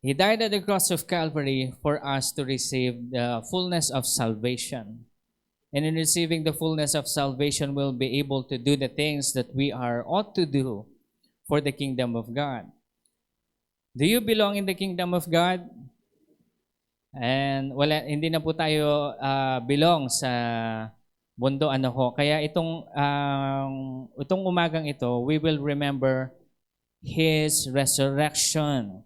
He died at the cross of Calvary for us to receive the fullness of salvation. And in receiving the fullness of salvation, we'll be able to do the things that we are ought to do for the kingdom of God. Do you belong in the kingdom of God? And hindi na po tayo belong sa mundo Kaya itong umagang ito, we will remember His resurrection.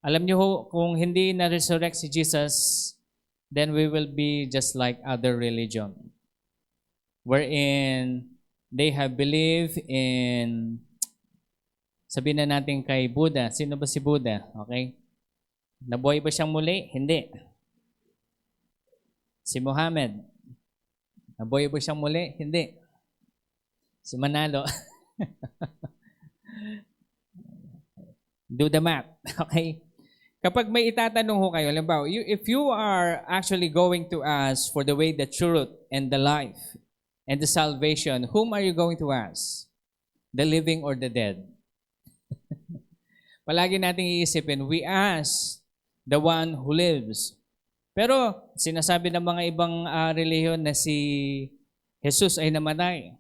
Alam niyo ho, kung hindi na-resurrect si Jesus, then we will be just like other religion, wherein they have believed in, sabihin na natin kay Buddha. Sino ba si Buddha? Okay? Nabuhay ba siyang muli? Hindi. Si Muhammad, nabuhay ba siyang muli? Hindi. Si Manalo. Do the math. Okay? Kapag may itatanong ho kayo, halimbawa, if you are actually going to ask for the way, the truth, and the life, and the salvation, whom are you going to ask? The living or the dead? Palagi nating iisipin, we ask the one who lives. Pero sinasabi ng mga ibang relihiyon na si Jesus ay namatay.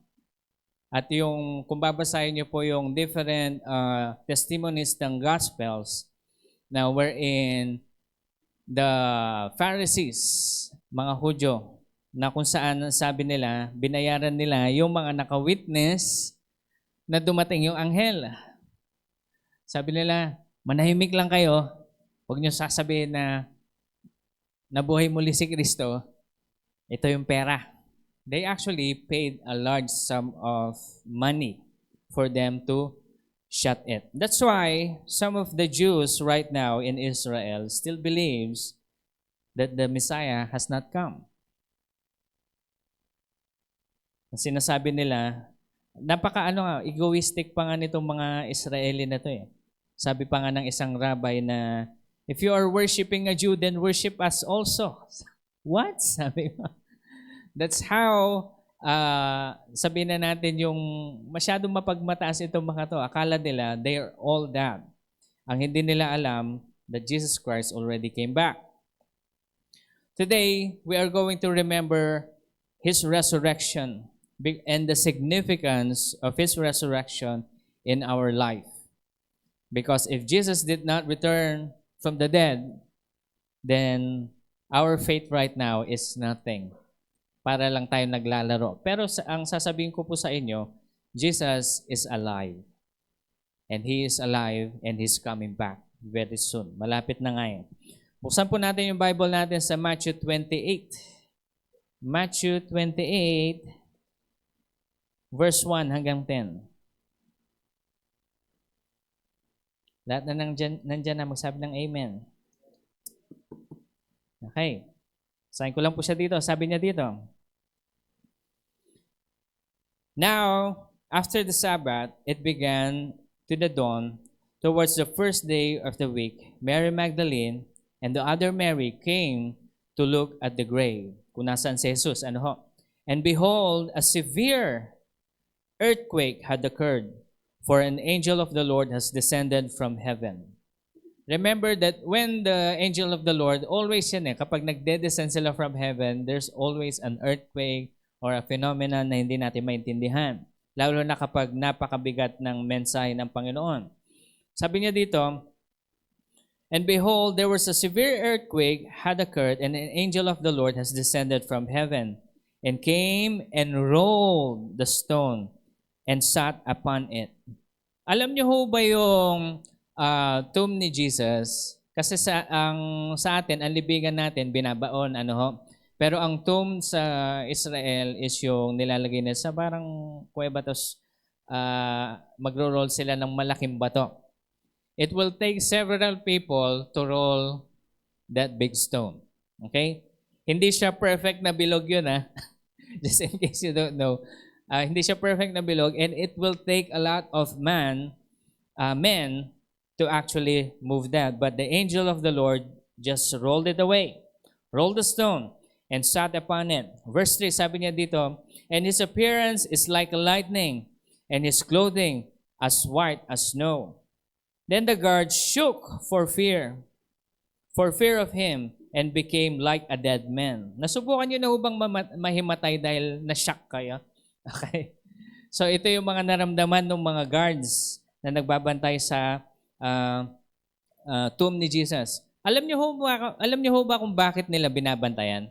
At kung babasahin niyo po yung different testimonies ng Gospels, na wherein the Pharisees, mga Hudyo, na kung saan sabi nila, binayaran nila yung mga naka-witness na dumating yung anghel. Sabi nila, manahimik lang kayo, huwag niyo sasabihin na nabuhay muli si Kristo, ito yung pera. They actually paid a large sum of money for them to shut it. That's why some of the Jews right now in Israel still believes that the Messiah has not come. Sinasabi nila, egoistic pa nga nitong mga Israeli na to eh. Sabi pa nga ng isang rabbi na, if you are worshiping a Jew, then worship us also. What? Sabi mo. That's how sabihin na natin yung masyadong mapagmataas itong mga to. Akala nila, they are all that. Ang hindi nila alam that Jesus Christ already came back. Today, we are going to remember His resurrection and the significance of His resurrection in our life. Because if Jesus did not return from the dead, then our faith right now is nothing. Para lang tayo naglalaro. Pero ang sasabihin ko po sa inyo, Jesus is alive. And He is alive and He's coming back very soon. Malapit na nga yan. Buksan po natin yung Bible natin sa Matthew 28. Matthew 28, verse 1 hanggang 10. Lahat na nandyan na magsabi ng amen. Okay. Sabihin ko lang po siya dito. Sabi niya dito, now, after the Sabbath, it began to the dawn towards the first day of the week. Mary Magdalene and the other Mary came to look at the grave. Kung nasaan si Jesus, And behold, a severe earthquake had occurred, for an angel of the Lord has descended from heaven. Remember that when the angel of the Lord, always kapag nagde-descend sila from heaven, there's always an earthquake or a phenomenon na hindi natin maintindihan. Lalo na kapag napakabigat ng mensahe ng Panginoon. Sabi niya dito, and behold, there was a severe earthquake had occurred, and an angel of the Lord has descended from heaven, and came and rolled the stone, and sat upon it. Alam niyo ho ba yung tomb ni Jesus? Kasi sa atin, ang libigan natin, binabaon, Pero ang tomb sa Israel is yung nilalagay na sa parang kuweba, tapos magro-roll sila ng malaking bato. It will take several people to roll that big stone. Okay? Hindi siya perfect na bilog yun, Just in case you don't know. Hindi siya perfect na bilog, and it will take a lot of men to actually move that. But the angel of the Lord just rolled it away, rolled the stone, and sat upon it. Verse 3, sabi niya dito, and his appearance is like a lightning, and his clothing as white as snow. Then the guards shook for fear for fear of him and became like a dead man. Nasubukan niyo na ho bang mahimatay dahil na-shock kayo? Okay. So ito yung mga naramdaman ng mga guards na nagbabantay sa tomb ni Jesus. Alam niyo ho ba kung bakit nila binabantayan?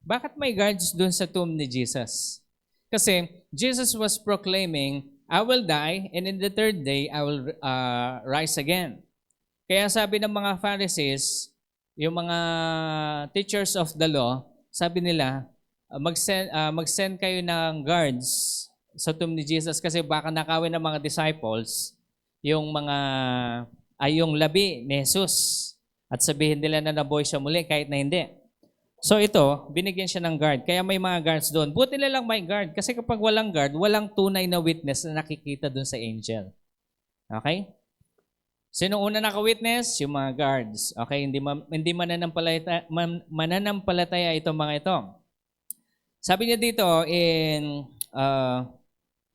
Bakit may guards doon sa tomb ni Jesus? Kasi Jesus was proclaiming, I will die and in the third day I will rise again. Kaya sabi ng mga Pharisees, yung mga teachers of the law, sabi nila, mag-send kayo ng guards sa tomb ni Jesus kasi baka nakawin ng mga disciples yung labi ni Jesus at sabihin nila na nabuhay siya muli kahit na hindi. So ito, binigyan siya ng guard. Kaya may mga guards doon. Buti na lang may guard kasi kapag walang guard, walang tunay na witness na nakikita doon sa angel. Okay? Sino una naka-witness? Yung mga guards. Okay, hindi mananampalataya itong mga ito. Sabi niya dito in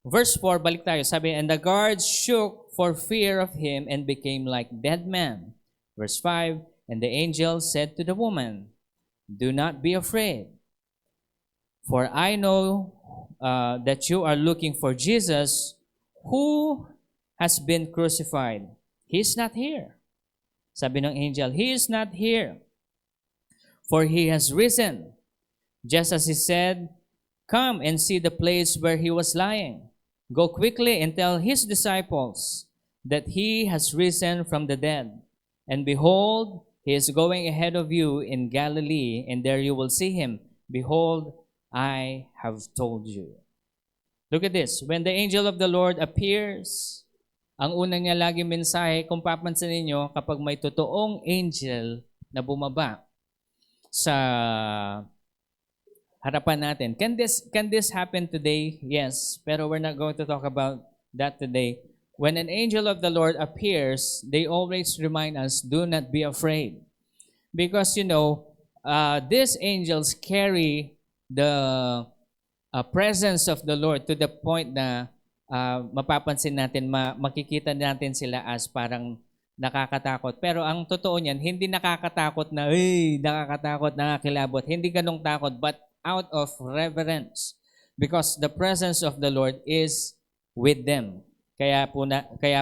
verse 4, balik tayo. Sabi, and the guards shook for fear of him and became like dead men. Verse 5, and the angel said to the woman, do not be afraid, for I know that you are looking for Jesus who has been crucified. He is not here. Sabi ng angel, he is not here, for he has risen. Just as he said, come and see the place where he was lying. Go quickly and tell his disciples that he has risen from the dead. And behold, he is going ahead of you in Galilee, and there you will see him. Behold, I have told you. Look at this. When the angel of the Lord appears, ang unang niya laging mensahe, kung papansin ninyo, kapag may totoong angel na bumaba sa harapan natin. Can this happen today? Yes, pero we're not going to talk about that today. When an angel of the Lord appears, they always remind us, do not be afraid. Because, these angels carry the presence of the Lord to the point na mapapansin natin, makikita natin sila as parang nakakatakot. Pero ang totoo niyan, hindi nakakatakot na, nakakatakot, nakakilabot. Hindi ganong takot, but out of reverence. Because the presence of the Lord is with them. Kaya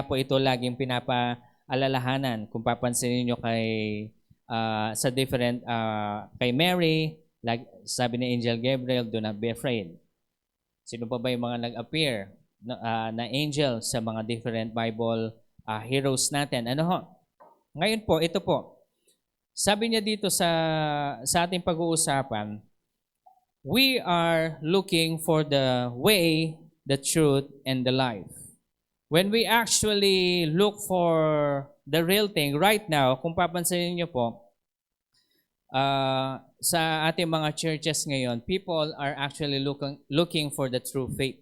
po ito laging pinapaalalahanan. Kung papansin niyo sa different, kay Mary, like sabi ni Angel Gabriel, do not be afraid. Sino pa ba yung mga nag-appear na angel sa mga different Bible heroes natin? Ngayon po, ito po. Sabi niya dito sa ating pag-uusapan, we are looking for the way, the truth, and the life. When we actually look for the real thing, right now, kung papansinin niyo po, sa ating mga churches ngayon, people are actually looking for the true faith.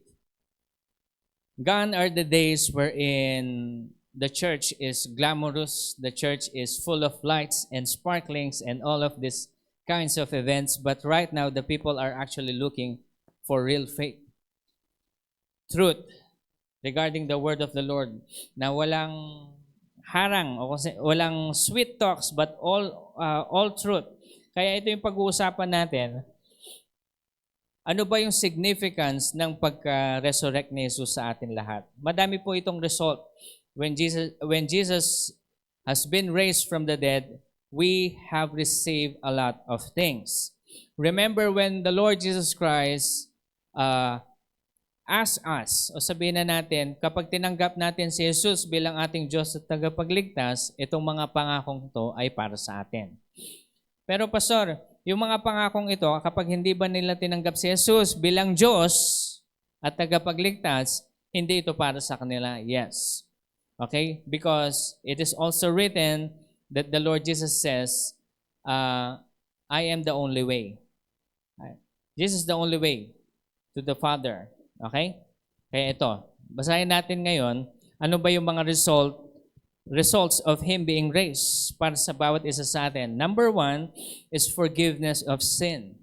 Gone are the days wherein the church is glamorous, the church is full of lights and sparklings and all of these kinds of events. But right now, the people are actually looking for real faith. Truth regarding the word of the Lord na walang harang o walang sweet talks but all truth. Kaya ito yung pag-uusapan natin. Ano ba yung significance ng pagka-resurrect ni Jesus sa atin lahat? Madami po itong result. When Jesus has been raised from the dead, we have received a lot of things. Remember when the Lord Jesus Christ asked us, o sabihin na natin, kapag tinanggap natin si Jesus bilang ating Diyos at tagapagligtas, itong mga pangakong to ay para sa atin. Pero Pastor, yung mga pangakong ito, kapag hindi ba nila tinanggap si Jesus bilang Diyos at tagapagligtas, hindi ito para sa kanila. Yes. Okay? Because it is also written that the Lord Jesus says, I am the only way. Jesus is the only way to the Father. Okay? Kaya ito, basahin natin ngayon, ano ba yung mga results of Him being raised para sa bawat isa sa atin. Number 1 is forgiveness of sin.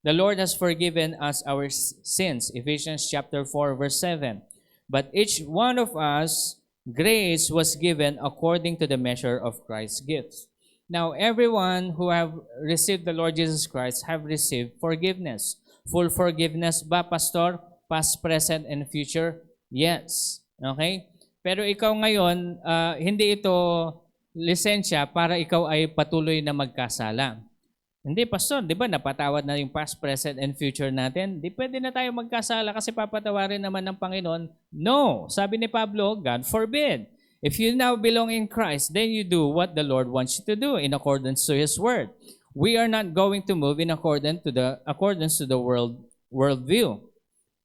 The Lord has forgiven us our sins. Ephesians chapter 4, verse 7. But each one of us, grace was given according to the measure of Christ's gifts. Now, everyone who have received the Lord Jesus Christ have received forgiveness. Full forgiveness ba, Pastor? Past, present, and future? Yes. Okay? Pero ikaw ngayon, hindi ito lisensya para ikaw ay patuloy na magkasala. Hindi, Pastor, di ba napatawad na yung past, present, and future natin? Di pwede na tayo magkasala kasi papatawarin naman ng Panginoon? No. Sabi ni Pablo, God forbid. If you now belong in Christ, then you do what the Lord wants you to do in accordance to His Word. We are not going to move in accordance to the worldview.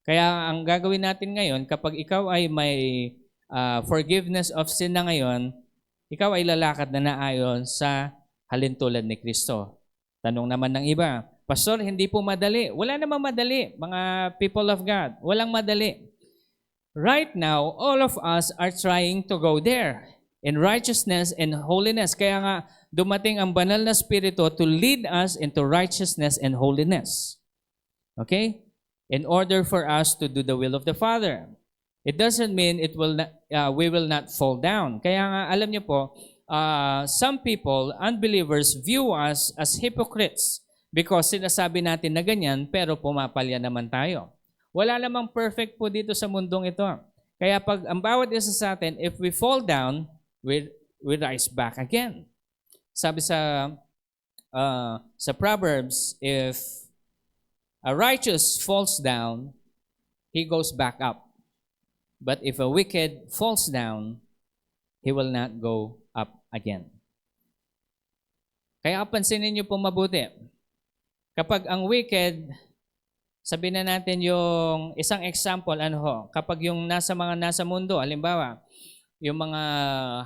Kaya ang gagawin natin ngayon, kapag ikaw ay may forgiveness of sin na ngayon, ikaw ay lalakad na naayon sa halintulad ni Kristo. Tanong naman ng iba, Pastor, hindi po madali. Wala namang madali, mga people of God. Walang madali. Right now, all of us are trying to go there in righteousness and holiness. Kaya nga, dumating ang banal na Espiritu to lead us into righteousness and holiness. Okay? In order for us to do the will of the Father. It doesn't mean we will not fall down. Kaya nga, alam niyo po, some people, unbelievers, view us as hypocrites because sinasabi natin na ganyan pero pumapalya naman tayo. Wala namang perfect po dito sa mundong ito. Kaya pag ang bawat isa sa atin, if we fall down, we rise back again. Sabi sa Proverbs, if a righteous falls down, he goes back up. But if a wicked falls down, he will not go up again. Kaya pansinin niyo po mabuti. Kapag ang wicked, sabihin na natin yung isang example, kapag yung nasa mundo, halimbawa, yung mga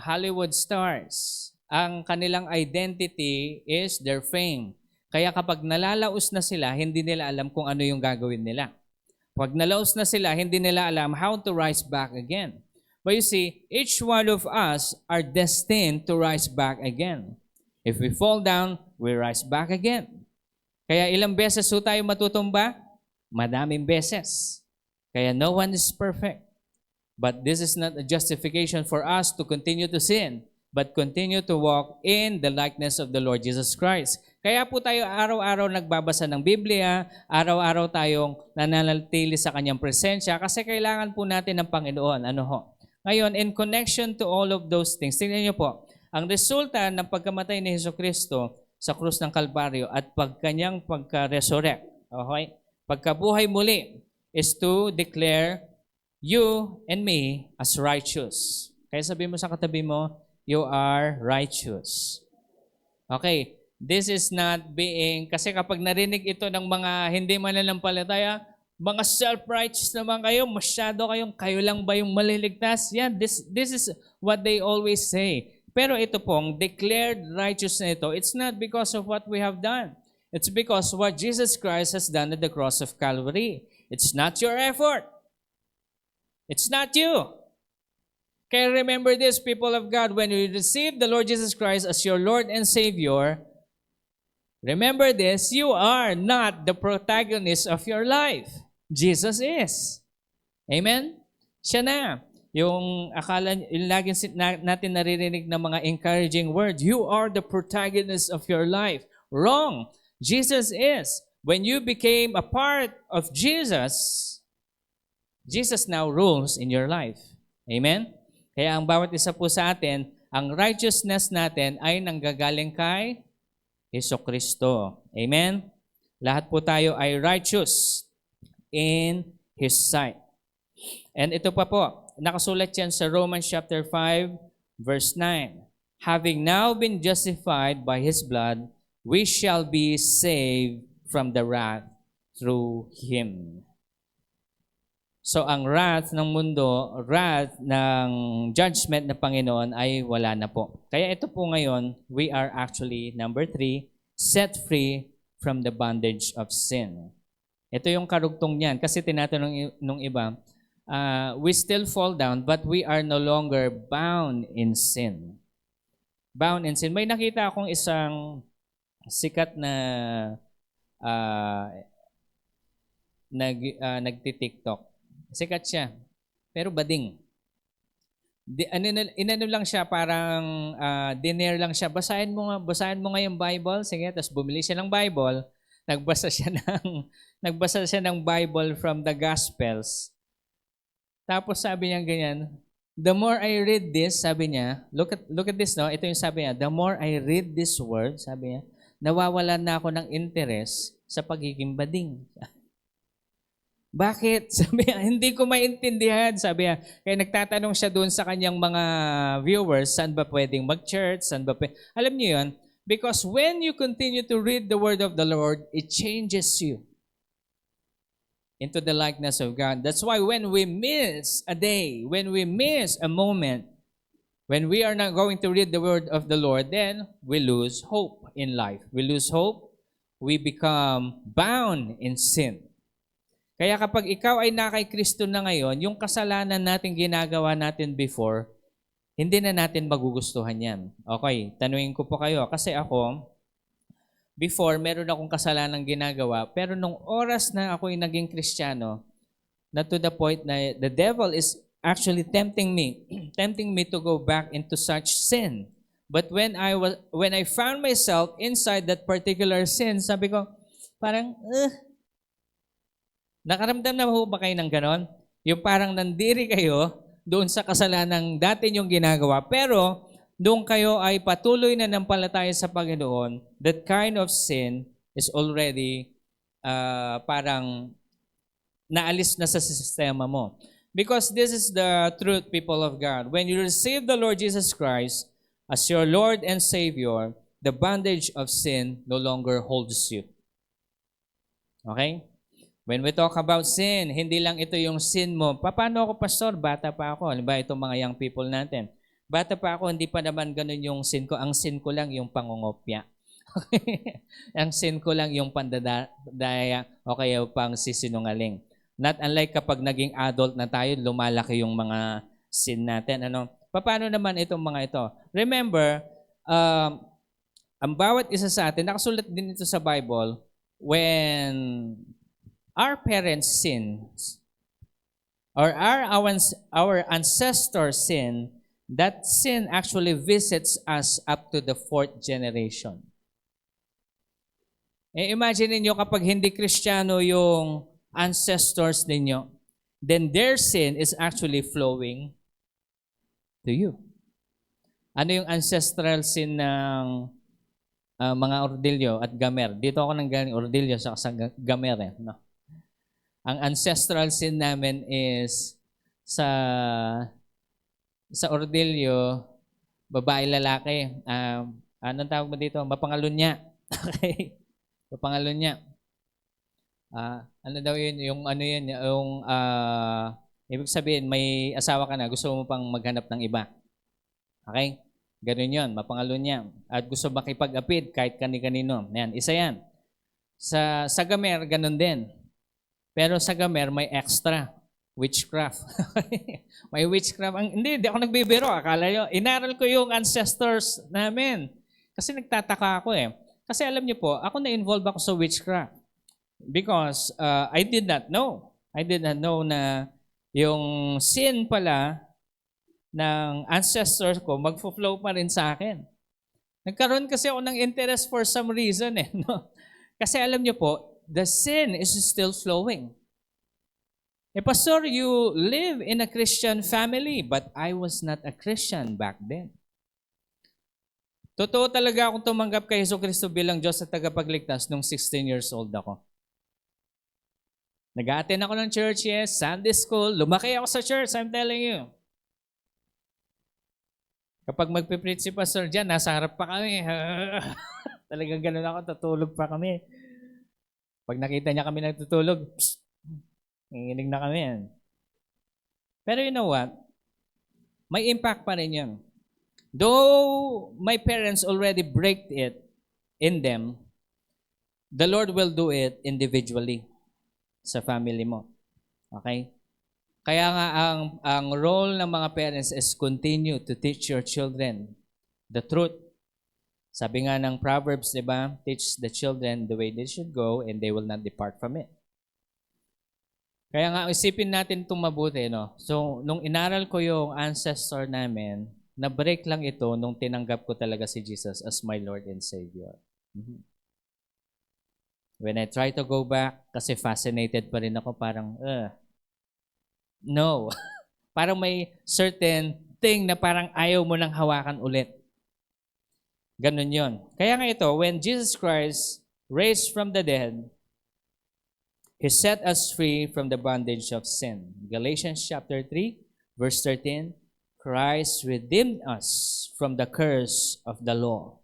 Hollywood stars, ang kanilang identity is their fame. Kaya kapag nalalaos na sila, hindi nila alam kung ano yung gagawin nila. Pag nalaos na sila, hindi nila alam how to rise back again. But you see, each one of us are destined to rise back again. If we fall down, we rise back again. Kaya ilang beses po tayo matutumba? Madaming beses. Kaya no one is perfect. But this is not a justification for us to continue to sin, but continue to walk in the likeness of the Lord Jesus Christ. Kaya po tayo araw-araw nagbabasa ng Biblia, araw-araw tayong nananatili sa Kanyang presensya kasi kailangan po natin ng Panginoon. Ngayon, in connection to all of those things, tingnan niyo po, ang resulta ng pagkamatay ni Jesucristo sa krus ng Kalbaryo at Kanyang pagka-resurrect, okay? Pagkabuhay muli is to declare you and me as righteous. Kaya sabi mo sa katabi mo, you are righteous. Okay, this is not being, kasi kapag narinig ito ng mga hindi mananampalataya, mga self-righteous naman kayo, masyado kayo lang ba yung maliligtas? Yan, this is what they always say. Pero ito pong declared righteous na ito, it's not because of what we have done. It's because what Jesus Christ has done at the cross of Calvary. It's not your effort. It's not you. Kaya remember this, people of God, when you receive the Lord Jesus Christ as your Lord and Savior, remember this, you are not the protagonist of your life. Jesus is. Amen? Siya na. Yung akala, yung lagi natin naririnig na mga encouraging words, you are the protagonist of your life. Wrong. Jesus is. When you became a part of Jesus, Jesus now rules in your life. Amen? Kaya ang bawat isa po sa atin, ang righteousness natin ay nanggagaling kay Jesucristo. Amen? Lahat po tayo ay righteous in His sight. And ito pa po, nakasulat yan sa Romans chapter 5, verse 9. Having now been justified by His blood, we shall be saved from the wrath through Him. So ang wrath ng mundo, wrath ng judgment ng Panginoon ay wala na po. Kaya ito po ngayon, we are actually, number 3, set free from the bondage of sin. Ito yung karugtong niyan. Kasi tinatanong nung iba, we still fall down, but we are no longer bound in sin. Bound in sin. May nakita akong isang sikat na nagti-TikTok. Sikat siya, pero bading. Inano lang siya, parang dinner lang siya. Basahin mo nga yung Bible. Sige, tapos bumili siya ng Bible. Nagbasa siya ng nagbasa siya ng Bible from the Gospels. Tapos sabi niya ganyan, the more I read this, sabi niya, look at this, no? Ito yung sabi niya, the more I read this word, sabi niya, nawawalan na ako ng interest sa pagiging bading. Bakit? Sabi niya, hindi ko maintindihan. Sabi niya, kaya nagtatanong siya doon sa kanyang mga viewers, saan ba pwedeng mag-church, saan ba Alam niyo yun? Because when you continue to read the word of the Lord, it changes you into the likeness of God. That's why when we miss a day, when we miss a moment, when we are not going to read the word of the Lord, then we lose hope in life. We lose hope. We become bound in sin. Kaya kapag ikaw ay na kay Kristo na ngayon, yung kasalanan natin ginagawa natin before, hindi na natin magugustuhan yan. Okay, tanungin ko po kayo. Kasi ako, before, meron akong kasalanang ginagawa, pero nung oras na ako ay naging Kristiyano, na to the point na the devil is actually tempting me to go back into such sin. But when I found myself inside that particular sin, sabi ko, parang, nakaramdam na ho ba kayo ng ganon? Yung parang nandiri kayo doon sa kasalanang dati nyong ginagawa, pero doon kayo ay patuloy na nampalataya sa Panginoon, that kind of sin is already parang naalis na sa sistema mo. Because this is the truth, people of God. When you receive the Lord Jesus Christ as your Lord and Savior, the bondage of sin no longer holds you. Okay? When we talk about sin, hindi lang ito yung sin mo. Paano ako, pastor? Bata pa ako. Halimbawa, itong mga young people natin. Bata pa ako, hindi pa naman ganun yung sin ko. Ang sin ko lang yung pangungopya. Ang sin ko lang yung pandadaya o kaya pang sisinungaling. Not unlike kapag naging adult na tayo, lumalaki yung mga sin natin. Paano naman itong mga ito? Remember, ang bawat isa sa atin, nakasulat din ito sa Bible, when our parents sins, or our ancestors sin, that sin actually visits us up to the 4th generation. Imagine niyo kapag hindi Kristiyano yung ancestors ninyo, then their sin is actually flowing to you. Ano yung ancestral sin ng mga Ordilyo at Gamer? Dito ako nang galing Ordilyo sa Gamer. No? Ang ancestral sin namin is sa Ordilyo, babae, lalaki. Anong tawag mo dito? Mapangalunya. Okay? Mapangalunya. Ano daw yun? Ibig sabihin, may asawa ka na, gusto mo pang maghanap ng iba. Okay? Ganun yun, mapangalunya. At gusto makipag-apid kahit kani-kanino. Yan, isa yan. Sa Gamer, ganun din. Pero sa Gamer, may extra. Witchcraft. May witchcraft. Hindi ako nagbibiro. Akala nyo, inaral ko yung ancestors namin. Kasi nagtataka ako eh. Kasi alam niyo po, ako na-involve ako sa witchcraft. Because I did not know. I did not know na yung sin pala ng ancestors ko, magfo-flow pa rin sa akin. Nagkaroon kasi ako ng interest for some reason eh. No? Kasi alam niyo po, the sin is still flowing. Pastor, you live in a Christian family, but I was not a Christian back then. Totoo talaga akong tumanggap kay Jesucristo bilang Diyos at tagapagligtas nung 16 years old ako. Nag-attend ako ng church, yes, Sunday school, lumaki ako sa church, I'm telling you. Kapag magpipreach si Pastor dyan, nasa harap pa kami. Talagang ganun ako, tutulog pa kami. Pag nakita niya kami nagtutulog, psst, nanginig na kami yan. Pero you know what? May impact pa rin yun. Though my parents already break it in them, the Lord will do it individually sa family mo. Okay? Kaya nga ang role ng mga parents is continue to teach your children the truth. Sabi nga ng Proverbs, di ba? Teach the children the way they should go and they will not depart from it. Kaya nga, isipin natin itong mabuti, no? So, nung inaral ko yung ancestor namin, na-break lang ito nung tinanggap ko talaga si Jesus as my Lord and Savior. Mhm. When I try to go back, kasi fascinated pa rin ako, parang, no. Parang may certain thing na parang ayaw mo nang hawakan ulit. Ganun yon. Kaya nga ito, when Jesus Christ raised from the dead, He set us free from the bondage of sin. Galatians chapter 3, verse 13, Christ redeemed us from the curse of the law,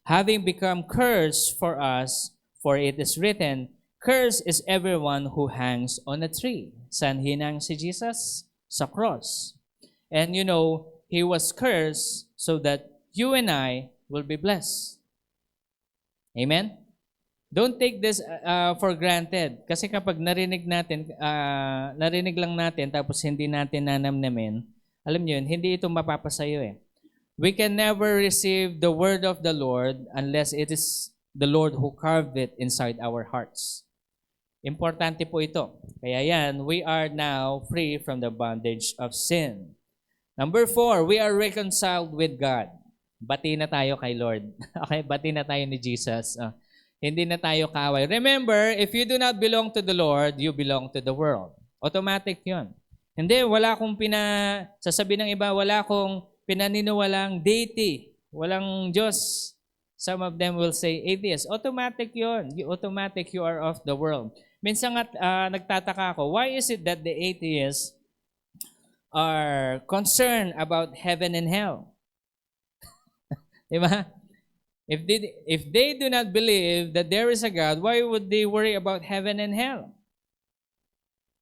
having become curse for us, for it is written, Cursed is everyone who hangs on a tree. Saan hinang si Jesus? Sa cross. And you know, He was cursed so that you and I will be blessed. Amen? Don't take this for granted. Kasi kapag narinig natin, narinig lang natin tapos hindi natin nanamnamin, alam niyo yun, hindi ito mapapasayo eh. We can never receive the word of the Lord unless it is the Lord who carved it inside our hearts. Importante po ito. Kaya yan, we are now free from the bondage of sin. Number 4, we are reconciled with God. Bati na tayo kay Lord. Okay, bati na tayo ni Jesus. Hindi na tayo kaaway. Remember, if you do not belong to the Lord, you belong to the world. Automatic yun. Hindi, wala akong sasabihin ng iba, wala akong pinaniniwalang deity. Walang Diyos. Some of them will say atheist. Automatic yun. Automatic you are of the world. Minsan nga nagtataka ako, why is it that the atheists are concerned about heaven and hell? Diba? If they do not believe that there is a God, why would they worry about heaven and hell?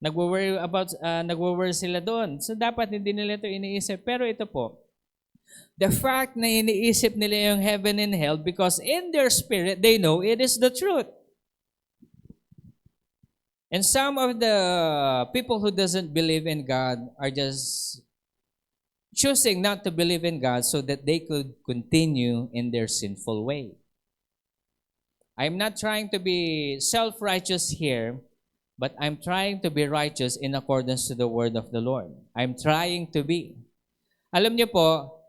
Nagwo-worry sila doon. So dapat hindi nila ito iniisip. Pero ito po, the fact na iniisip nila yung heaven and hell because in their spirit, they know it is the truth. And some of the people who doesn't believe in God are just choosing not to believe in God so that they could continue in their sinful way. I'm not trying to be self-righteous here, but I'm trying to be righteous in accordance to the word of the Lord. I'm trying to be. Alam niyo po,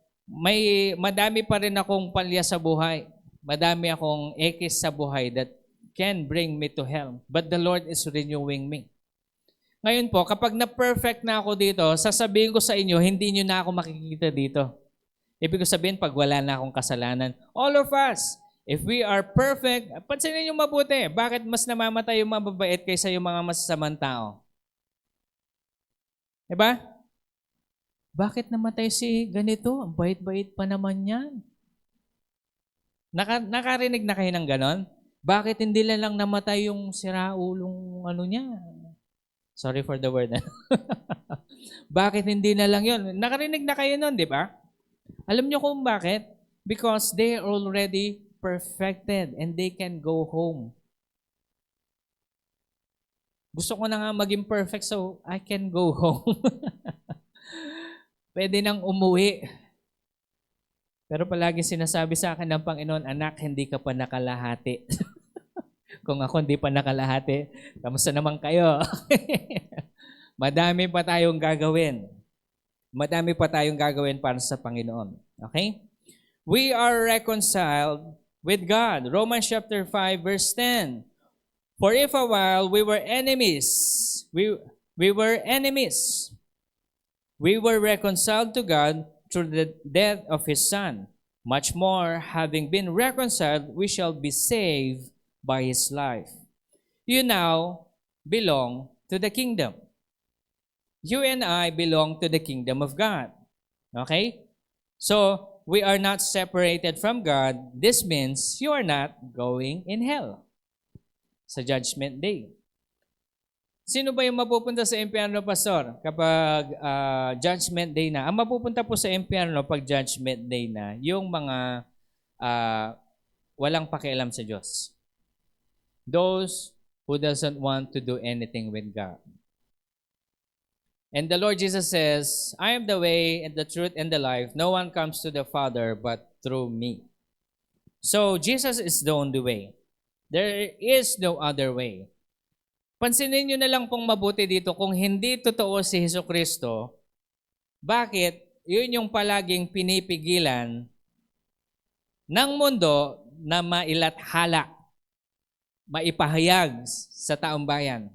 madami pa rin akong palya sa buhay. Madami akong ekis sa buhay that can bring me to hell. But the Lord is renewing me. Ngayon po, kapag na-perfect na ako dito, sasabihin ko sa inyo, hindi nyo na ako makikita dito. Ibig sabihin, pag wala na akong kasalanan, all of us, if we are perfect, pansinin nyo mabuti, bakit mas namamatay yung mababait kaysa yung mga masasamang tao? Diba? Bakit namatay si ganito? Ang bait-bait pa naman yan. Nakarinig na kayo ng ganon? Bakit hindi lang namatay yung siraulong niya? Sorry for the word. Bakit hindi na lang yun? Nakarinig na kayo nun, di ba? Alam niyo kung bakit? Because they are already perfected and they can go home. Gusto ko na nga maging perfect so I can go home. Pwede nang umuwi. Pero palagi sinasabi sa akin ng Panginoon, anak, hindi ka pa nakalahati. Kung ako hindi pa nakalahati, kamusta naman kayo? Madami pa tayong gagawin. Madami pa tayong gagawin para sa Panginoon. Okay? We are reconciled with God. Romans chapter 5 verse 10. For if a while we were enemies, we were enemies. We were reconciled to God through the death of His Son. Much more, having been reconciled, we shall be saved by His life. You now belong to the kingdom. You and I belong to the kingdom of God. Okay? So, we are not separated from God. This means you are not going in hell sa judgment day. Sino ba yung mapupunta sa impyerno, Pastor, kapag judgment day na? Ang mapupunta po sa impyerno pag judgment day na, yung mga walang pakialam sa Diyos. Those who doesn't want to do anything with God. And the Lord Jesus says, I am the way and the truth and the life. No one comes to the Father but through me. So, Jesus is the only way. There is no other way. Pansinin nyo na lang pong mabuti dito, kung hindi totoo si Jesucristo, bakit yun yung palaging pinipigilan ng mundo na mailathala, maipahayag sa taong bayan?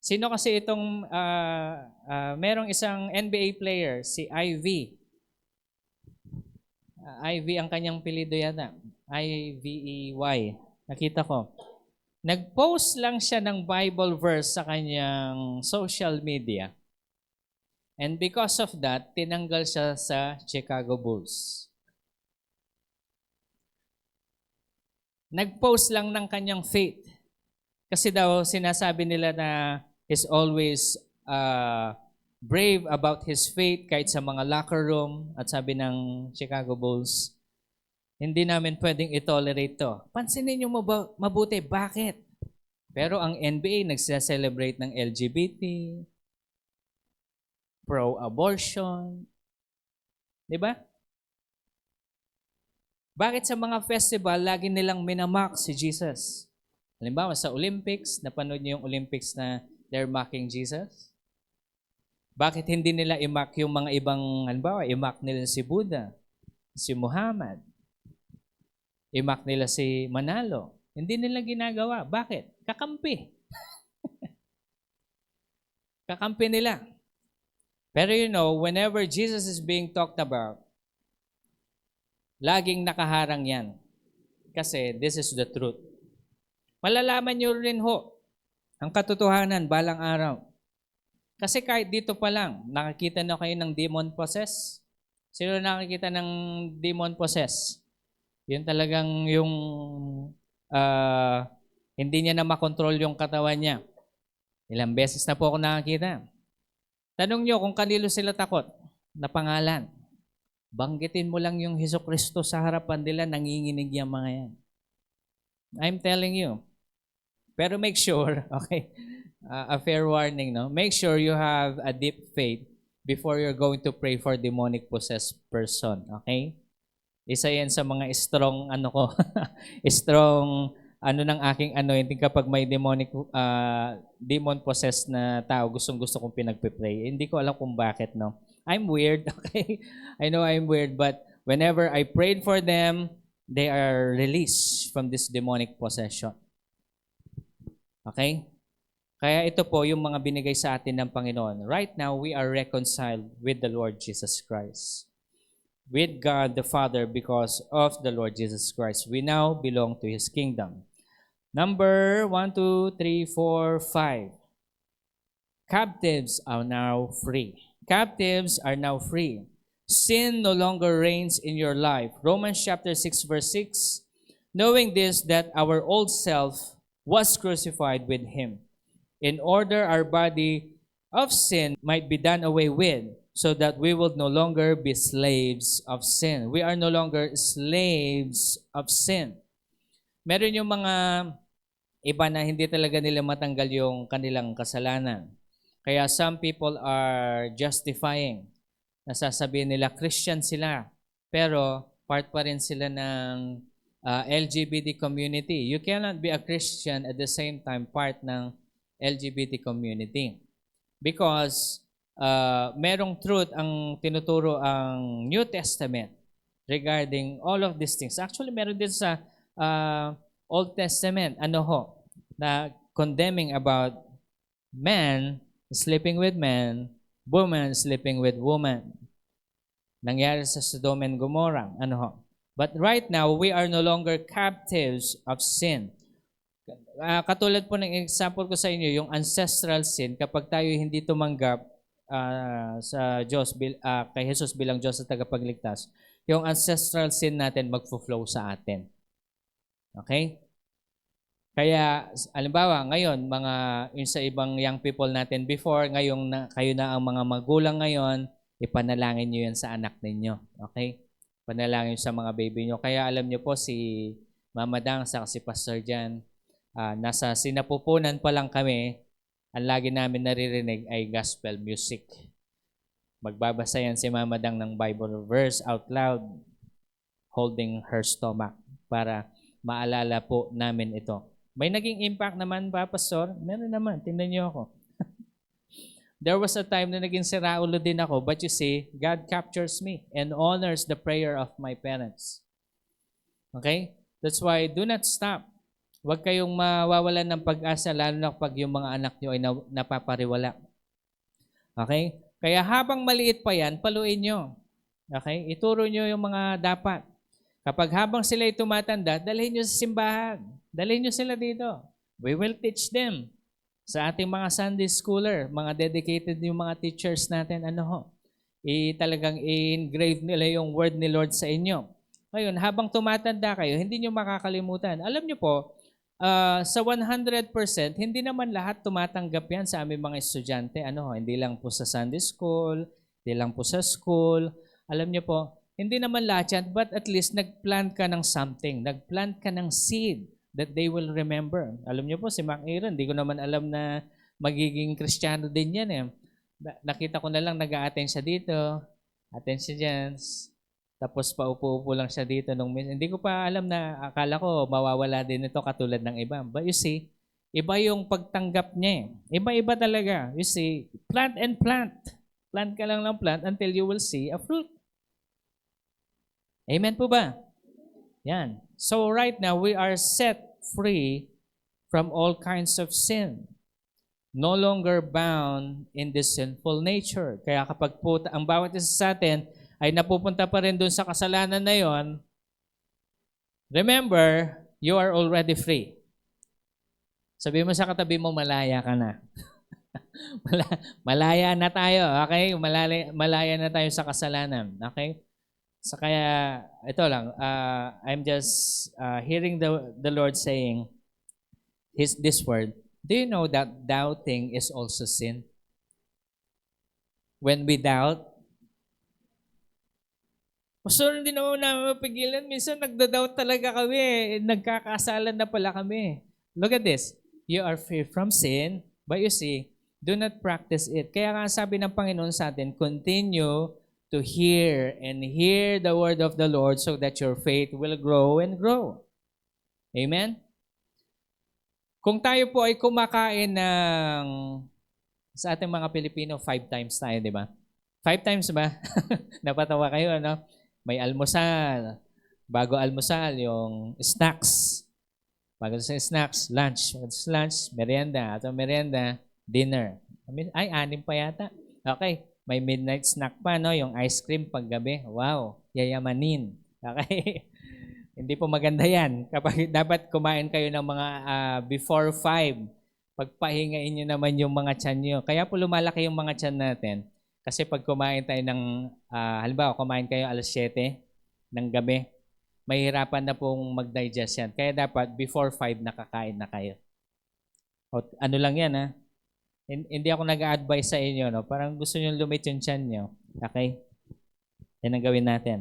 Sino kasi itong, merong isang NBA player, si Ivy. Ivy ang kanyang pilido yata. Ivey. Nakita ko. Nag-post lang siya ng Bible verse sa kanyang social media. And because of that, tinanggal siya sa Chicago Bulls. Nag-post lang ng kanyang faith. Kasi daw sinasabi nila na is always brave about his faith kahit sa mga locker room. At sabi ng Chicago Bulls, hindi namin pwedeng i-tolerate to. Pansinin nyo mabuti, bakit? Pero ang NBA nagse-celebrate ng LGBT, pro-abortion. Di ba? Bakit sa mga festival, lagi nilang minamock si Jesus? Halimbawa, sa Olympics, napanood niyo yung Olympics na they're mocking Jesus? Bakit hindi nila i-mock yung mga ibang, halimbawa, i-mock nila si Buddha, si Muhammad, i-mock nila si Manalo? Hindi nila ginagawa. Bakit? Kakampi. Kakampi nila. Pero you know, whenever Jesus is being talked about, laging nakaharang yan. Kasi this is the truth. Malalaman nyo rin ho ang katotohanan balang araw. Kasi kahit dito pa lang, nakakita na kayo ng demon possess. Sino nakakita ng demon possess? Yun talagang yung hindi niya na makontrol yung katawan niya. Ilang beses na po ako nakakita. Tanong nyo kung kanino sila takot na pangalan. Banggitin mo lang yung Jesucristo sa harapan nila, nanginginig yung mga yan. I'm telling you. Pero make sure, okay, a fair warning, no? Make sure you have a deep faith before you're going to pray for demonic possessed person, okay? Isa yan sa mga strong, strong, ng aking anointing kapag may demon possessed na tao, gustong-gusto kong pinagpipray. Hindi ko alam kung bakit, no? I'm weird, okay? I know I'm weird, but whenever I prayed for them, they are released from this demonic possession. Okay? Kaya ito po yung mga binigay sa atin ng Panginoon. Right now, we are reconciled with the Lord Jesus Christ. With God the Father because of the Lord Jesus Christ. We now belong to His kingdom. Number 1, 2, 3, 4, 5. Captives are now free. Captives are now free. Sin no longer reigns in your life. Romans chapter 6 verse 6. Knowing this, that our old self was crucified with Him, in order our body of sin might be done away with, so that we will no longer be slaves of sin. We are no longer slaves of sin. Meron yung mga iba na hindi talaga nila matanggal yung kanilang kasalanan. Kaya some people are justifying. Nasasabihin nila Christian sila, pero part pa rin sila ng LGBT community. You cannot be a Christian at the same time part ng LGBT community. Because merong truth ang tinuturo ang New Testament regarding all of these things. Actually, meron din sa Old Testament, na condemning about man sleeping with man, woman sleeping with woman. Nangyari sa Sodom and Gomorrah. But right now, we are no longer captives of sin. Katulad po ng example ko sa inyo, yung ancestral sin, kapag tayo hindi tumanggap sa Diyos, kay Jesus bilang Diyos at tagapagligtas, yung ancestral sin natin magfo-flow sa atin. Okay? Kaya, alimbawa, ngayon, yung sa ibang young people natin before, kayo na ang mga magulang ngayon, ipanalangin nyo yan sa anak ninyo. Okay? Panalangin sa mga baby nyo. Kaya alam nyo po, si Mama Dang sa si Pastor Jan, nasa sinapupunan pa lang kami, ang lagi namin naririnig ay gospel music. Magbabasa yan si Mama Dang ng Bible verse out loud, holding her stomach, para maalala po namin ito. May naging impact naman ba, Pastor? Meron naman. Tingnan niyo ako. There was a time na naging siraulo din ako, but you see, God captures me and honors the prayer of my parents. Okay? That's why do not stop. Huwag kayong mawawalan ng pag-asa, lalo na pag yung mga anak nyo ay napapariwala. Okay? Kaya habang maliit pa yan, paluin nyo. Okay? Ituro nyo yung mga dapat. Kapag habang sila ay tumatanda, dalhin nyo sa simbahan. Dalhin nyo sila dito. We will teach them. Sa ating mga Sunday schooler, mga dedicated yung mga teachers natin, talagang i-engrave nila yung word ni Lord sa inyo. Ngayon, habang tumatanda kayo, hindi nyo makakalimutan. Alam nyo po, sa 100%, hindi naman lahat tumatanggap yan sa aming mga estudyante. Hindi lang po sa Sunday school, hindi lang po sa school. Alam nyo po, hindi naman lahat yan, but at least nag-plant ka ng something. Nag-plant ka ng seed that they will remember. Alam niyo po, si Mac Aaron, hindi ko naman alam na magiging Kristiyano din yan eh. Nakita ko na lang nag-a-attend siya dito, attend siya dyan, tapos paupo-upo lang siya dito. Hindi ko pa alam na, akala ko mawawala din ito katulad ng iba. But you see, iba yung pagtanggap niya eh. Iba-iba talaga. You see, plant and plant. Plant ka lang ng plant until you will see a fruit. Amen po ba? Yan. So right now, we are set free from all kinds of sin. No longer bound in this sinful nature. Kaya kapag po ang bawat isa sa atin ay napupunta pa rin doon sa kasalanan na yon, remember, you are already free. Sabi mo sa katabi mo, malaya ka na. Malaya na tayo, okay? Malaya na tayo sa kasalanan, okay? So kaya, ito lang, I'm just hearing the Lord saying this word. Do you know that doubting is also sin? When we doubt, Pastor, hindi naman namin mapigilan. Minsan nagda-doubt talaga kami. Nagkakasalan na pala kami. Look at this. You are free from sin, but you see, do not practice it. Kaya nga sabi ng Panginoon sa atin, continue to hear and hear the word of the Lord so that your faith will grow and grow. Amen? Kung tayo po ay kumakain ng, sa ating mga Pilipino, 5 times tayo, di ba? 5 times ba? Napatawa kayo, ano? May almusal. Bago almusal, yung snacks. Bago sa snacks, lunch. Bago sa lunch, merienda. At merienda, dinner. Ay, 6 pa yata. Okay. May midnight snack pa, no? Yung ice cream paggabi. Wow, yayamanin. Okay? Hindi po maganda yan. Kapag dapat kumain kayo ng mga before 5, pagpahingain nyo naman yung mga tiyan nyo. Kaya po lumalaki yung mga tiyan natin. Kasi pag kumain tayo ng, halimbawa, kumain kayo alas 7 ng gabi, mahirapan na pong mag-digest yan. Kaya dapat before 5 nakakain na kayo. O, ano lang yan, ha? Hindi ako nag-a-advise sa inyo, no? Parang gusto nyo lumit yung tiyan nyo. Okay? Yan ang gawin natin.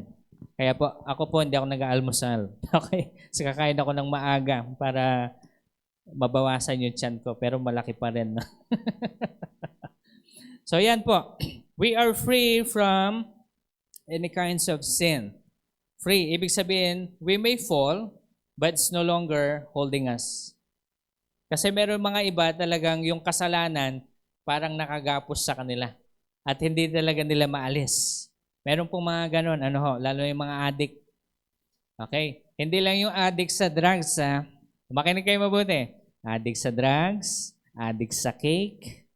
Kaya po, ako po hindi ako nag-aalmusal. Okay? So kakain ako ng maaga para mabawasan yung tiyan ko. Pero malaki pa rin, no? So yan po. We are free from any kinds of sin. Free. Ibig sabihin, we may fall, but it's no longer holding us. Kasi meron mga iba talagang yung kasalanan parang nakagapos sa kanila at hindi talaga nila maalis. Meron pong mga ganon, lalo yung mga addict. Okay? Hindi lang yung addict sa drugs, ha? Makinig kayo mabuti. Addict sa drugs, addict sa cake,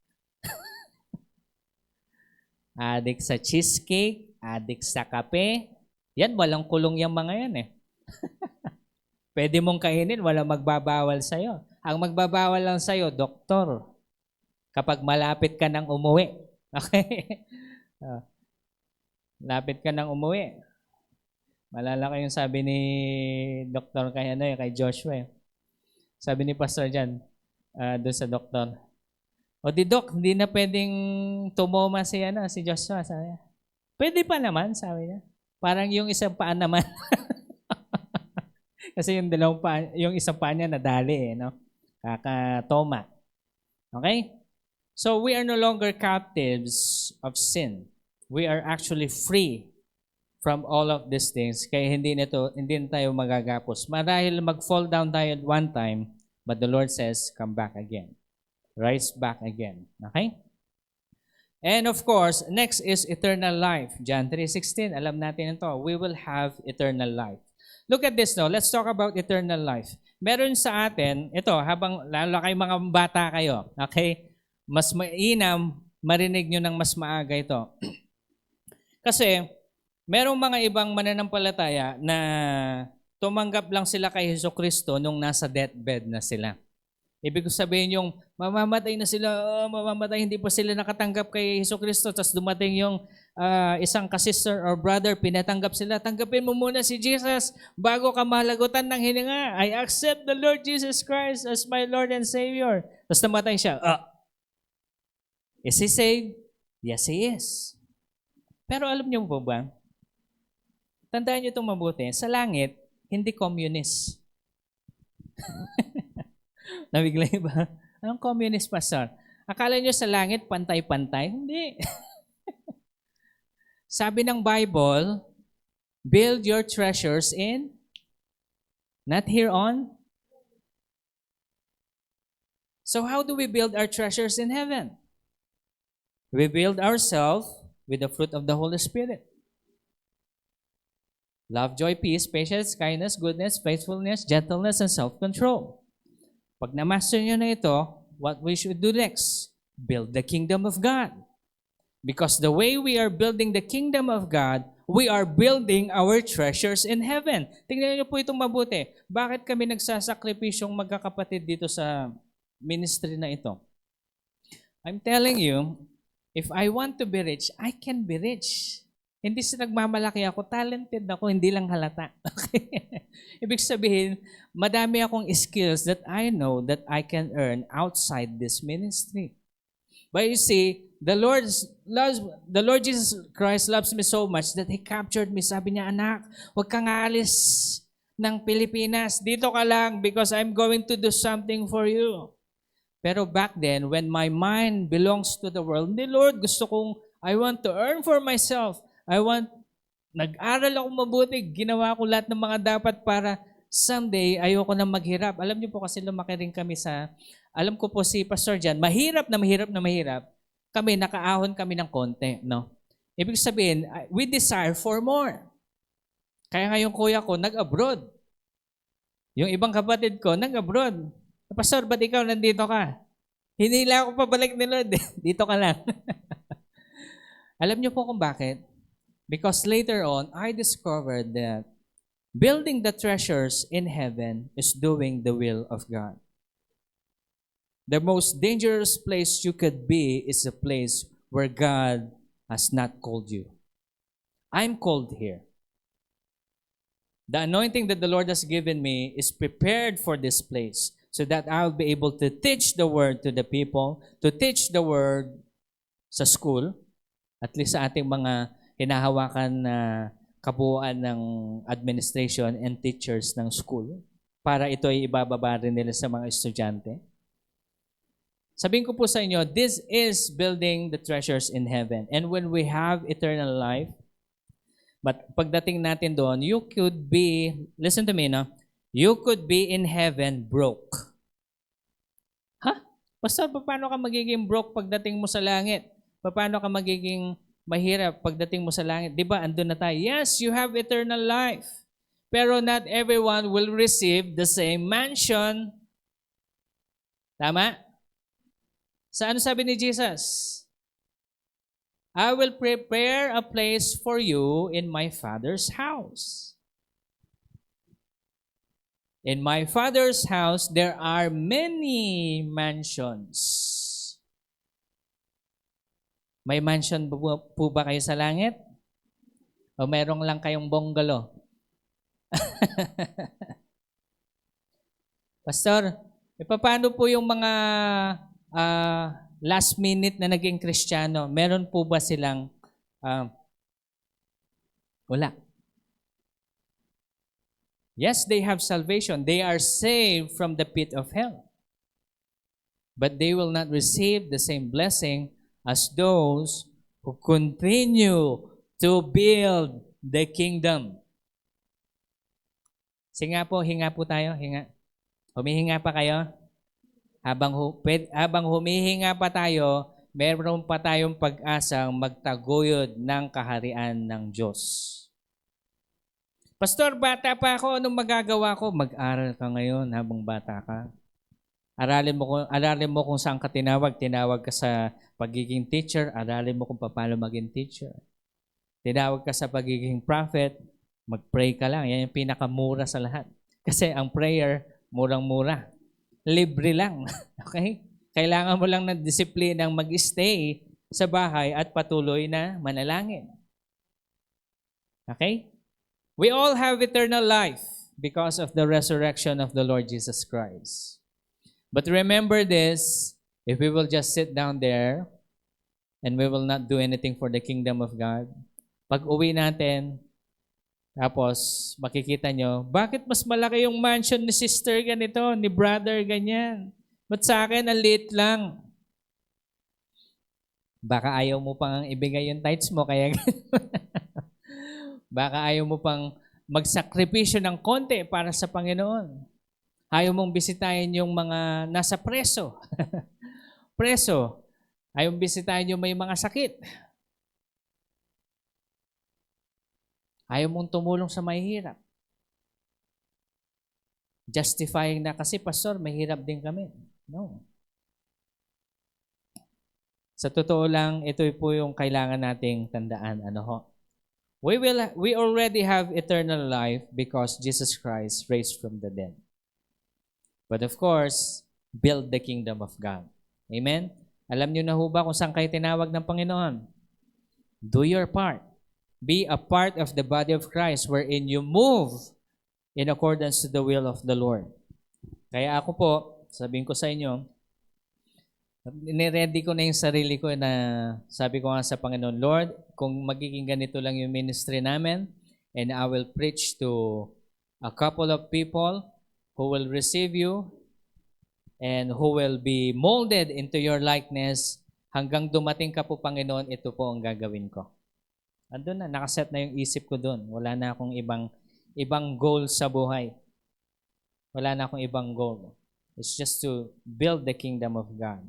addict sa cheesecake, addict sa kape. Yan, walang kulong yung mga yan eh. Pwede mong kainin, walang magbabawal sa'yo. Ang magbabawal lang sa'yo, doktor. Kapag malapit ka nang umuwi. Okay? Lapit ka nang umuwi. Malala ko yung sabi ni doktor kay, kay Joshua. Sabi ni Pastor Jan, doon sa doktor, o di Doc, hindi na pwedeng tumoma si Joshua. Sabi niya. Pwede pa naman, sabi niya. Parang yung isang paa naman. Kasi yung isang paa niya nadali no? Kakatoma. Okay? So we are no longer captives of sin. We are actually free from all of these things. Kaya hindi na tayo magagapos. Marahil mag-fall down tayo one time, But the Lord says, come back again. Rise back again. Okay? And of course, next is eternal life. John 3:16, alam natin ito. We will have eternal life. Look at this now. Let's talk about eternal life. Meron sa atin, ito, habang lalo kayo mga bata kayo, okay? Mas mainam, marinig nyo ng mas maaga ito. Kasi, merong mga ibang mananampalataya na tumanggap lang sila kay Jesucristo nung nasa deathbed na sila. Ibig sabihin yung mamamatay na sila, mamamatay, hindi pa sila nakatanggap kay Jesucristo. Tapos dumating yung isang kasister or brother, pinatanggap sila. Tanggapin mo muna si Jesus bago ka malagutan ng hininga. I accept the Lord Jesus Christ as my Lord and Savior. Tapos namatay siya. Is he saved? Yes, he is. Pero alam niyo po ba, tandaan niyo itong mabuti, sa langit, hindi communist. Nabigla ba? Anong communist, pastor? Akala nyo sa langit, pantay-pantay? Hindi. Sabi ng Bible, build your treasures in, not here on. So how do we build our treasures in heaven? We build ourselves with the fruit of the Holy Spirit. Love, joy, peace, patience, kindness, goodness, faithfulness, gentleness, and self-control. Pag na-master nyo na ito, what we should do next? Build the kingdom of God. Because the way we are building the kingdom of God, we are building our treasures in heaven. Tingnan niyo po itong mabuti. Bakit kami nagsasakripisyong magkakapatid dito sa ministry na ito? I'm telling you, if I want to be rich, I can be rich. Hindi sa nagmamalaki ako, talented ako, hindi lang halata. Okay? Ibig sabihin, madami akong skills that I know that I can earn outside this ministry. But you see, the Lord Jesus Christ loves me so much that He captured me. Sabi niya, anak, huwag kang aalis ng Pilipinas. Dito ka lang because I'm going to do something for you. Pero back then, when my mind belongs to the world, the Lord, I want to earn for myself. Nag-aral ako mabuti, ginawa ko lahat ng mga dapat para someday ayoko na maghirap. Alam niyo po kasi lumaki rin kami alam ko po si Pastor Jan, mahirap, kami nakaahon kami ng konti, no? Ibig sabihin, we desire for more. Kaya nga yung kuya ko, nag-abroad. Yung ibang kapatid ko, nag-abroad. Pastor, ba't ikaw nandito ka? Hinila ako pabalik ni Lord. Dito ka lang. Alam niyo po kung bakit? Because later on, I discovered that building the treasures in heaven is doing the will of God. The most dangerous place you could be is a place where God has not called you. I'm called here. The anointing that the Lord has given me is prepared for this place so that I'll be able to teach the word to the people, to teach the word sa school, at least sa ating mga hinahawakan na kabuuan ng administration and teachers ng school para ito ay ibababa rin nila sa mga estudyante. Sabihin ko po sa inyo, this is building the treasures in heaven. And when we have eternal life, but pagdating natin doon, you could be, listen to me, no? You could be in heaven broke. Pastor, paano ka magiging broke pagdating mo sa langit? Paano ka magiging mahirap pagdating mo sa langit? Di ba, andun na tayo. Yes, you have eternal life. Pero not everyone will receive the same mansion. Tama? Sa ano sabi ni Jesus? I will prepare a place for you in my Father's house. In my Father's house, there are many mansions. May mansion po ba kayo sa langit? O merong lang kayong bungalow? Pastor, paano po yung mga last minute na naging Kristiyano? Meron po ba silang wala? Yes, they have salvation. They are saved from the pit of hell. But they will not receive the same blessing as those who continue to build the kingdom. Hinga po tayo, hinga. Humihinga pa kayo? Habang humihinga pa tayo, meron pa tayong pag-asang magtaguyod ng kaharian ng Diyos. Pastor, bata pa ako, anong magagawa ko? Mag-aral ka ngayon habang bata ka. Aralin mo kung saan ka tinawag. Tinawag ka sa pagiging teacher, aralin mo kung paano maging teacher. Tinawag ka sa pagiging prophet, mag-pray ka lang. Yan yung pinakamura sa lahat. Kasi ang prayer, murang-mura. Libre lang. Okay? Kailangan mo lang ng disiplinang mag-stay sa bahay at patuloy na manalangin. Okay? We all have eternal life because of the resurrection of the Lord Jesus Christ. But remember this, if we will just sit down there and we will not do anything for the kingdom of God, pag uwi natin, tapos makikita nyo, bakit mas malaki yung mansion ni sister ganito, ni brother ganyan? Ba't sa akin, ang liit lang? Baka ayaw mo pang ibigay yung tithes mo, kaya baka ayaw mo pang magsakripisyo ng konti para sa Panginoon. Ayaw mong bisitahin yung mga nasa preso. Preso. Ayaw mong bisitahin yung may mga sakit. Ayaw mong tumulong sa mahihirap. Justifying na kasi, Pastor, mahirap din kami. No. Sa totoo lang, ito po yung kailangan nating tandaan. Ano ho? We already have eternal life because Jesus Christ raised from the dead. But of course, build the kingdom of God. Amen? Alam niyo na ho ba kung saan kayo tinawag ng Panginoon? Do your part. Be a part of the body of Christ wherein you move in accordance to the will of the Lord. Kaya ako po, sabihin ko sa inyo, niready ko na yung sarili ko na sabi ko nga sa Panginoon, Lord, kung magiging ganito lang yung ministry namin, and I will preach to a couple of people who will receive you and who will be molded into your likeness, hanggang dumating ka po, Panginoon, ito po ang gagawin ko. Andun na, nakaset na yung isip ko doon. Wala na akong ibang goal sa buhay. Wala na akong ibang goal. It's just to build the kingdom of God.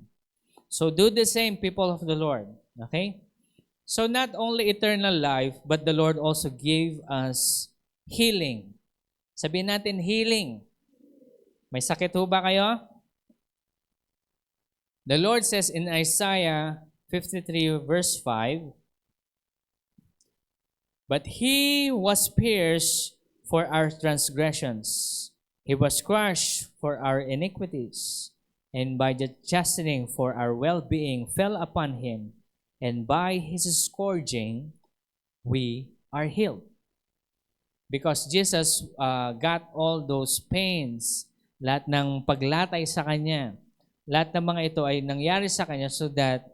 So do the same, people of the Lord. Okay? So not only eternal life, but the Lord also gave us healing. Sabihin natin healing. May sakit ho ba kayo? The Lord says in Isaiah 53 verse 5, "But He was pierced for our transgressions. He was crushed for our iniquities. And by the chastening for our well-being fell upon Him. And by His scourging, we are healed." Because Jesus got all those pains, lahat ng paglatay sa Kanya, lahat ng mga ito ay nangyari sa Kanya so that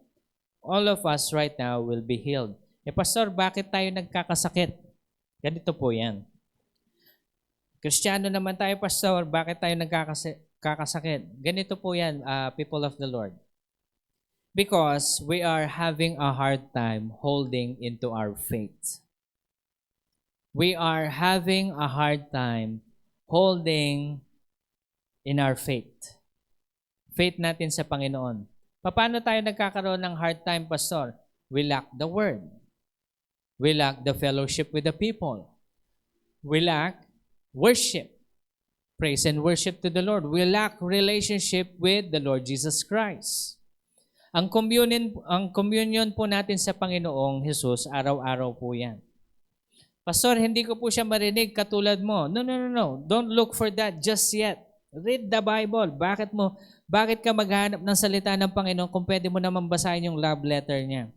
all of us right now will be healed. Pastor, bakit tayo nagkakasakit? Ganito po yan. Kristiyano naman tayo, Pastor, bakit tayo nagkakasakit? Ganito po yan, people of the Lord. Because we are having a hard time holding into our faith. We are having a hard time holding in our faith. Faith natin sa Panginoon. Paano tayo nagkakaroon ng hard time, Pastor? We lack the Word. We lack the fellowship with the people. We lack worship. Praise and worship to the Lord. We lack relationship with the Lord Jesus Christ. Ang communion po natin sa Panginoong Jesus, araw-araw po yan. Pastor, hindi ko po siya marinig katulad mo. No. Don't look for that just yet. Read the Bible. Bakit ka maghanap ng salita ng Panginoon kung pwede mo naman basahin yung love letter niya?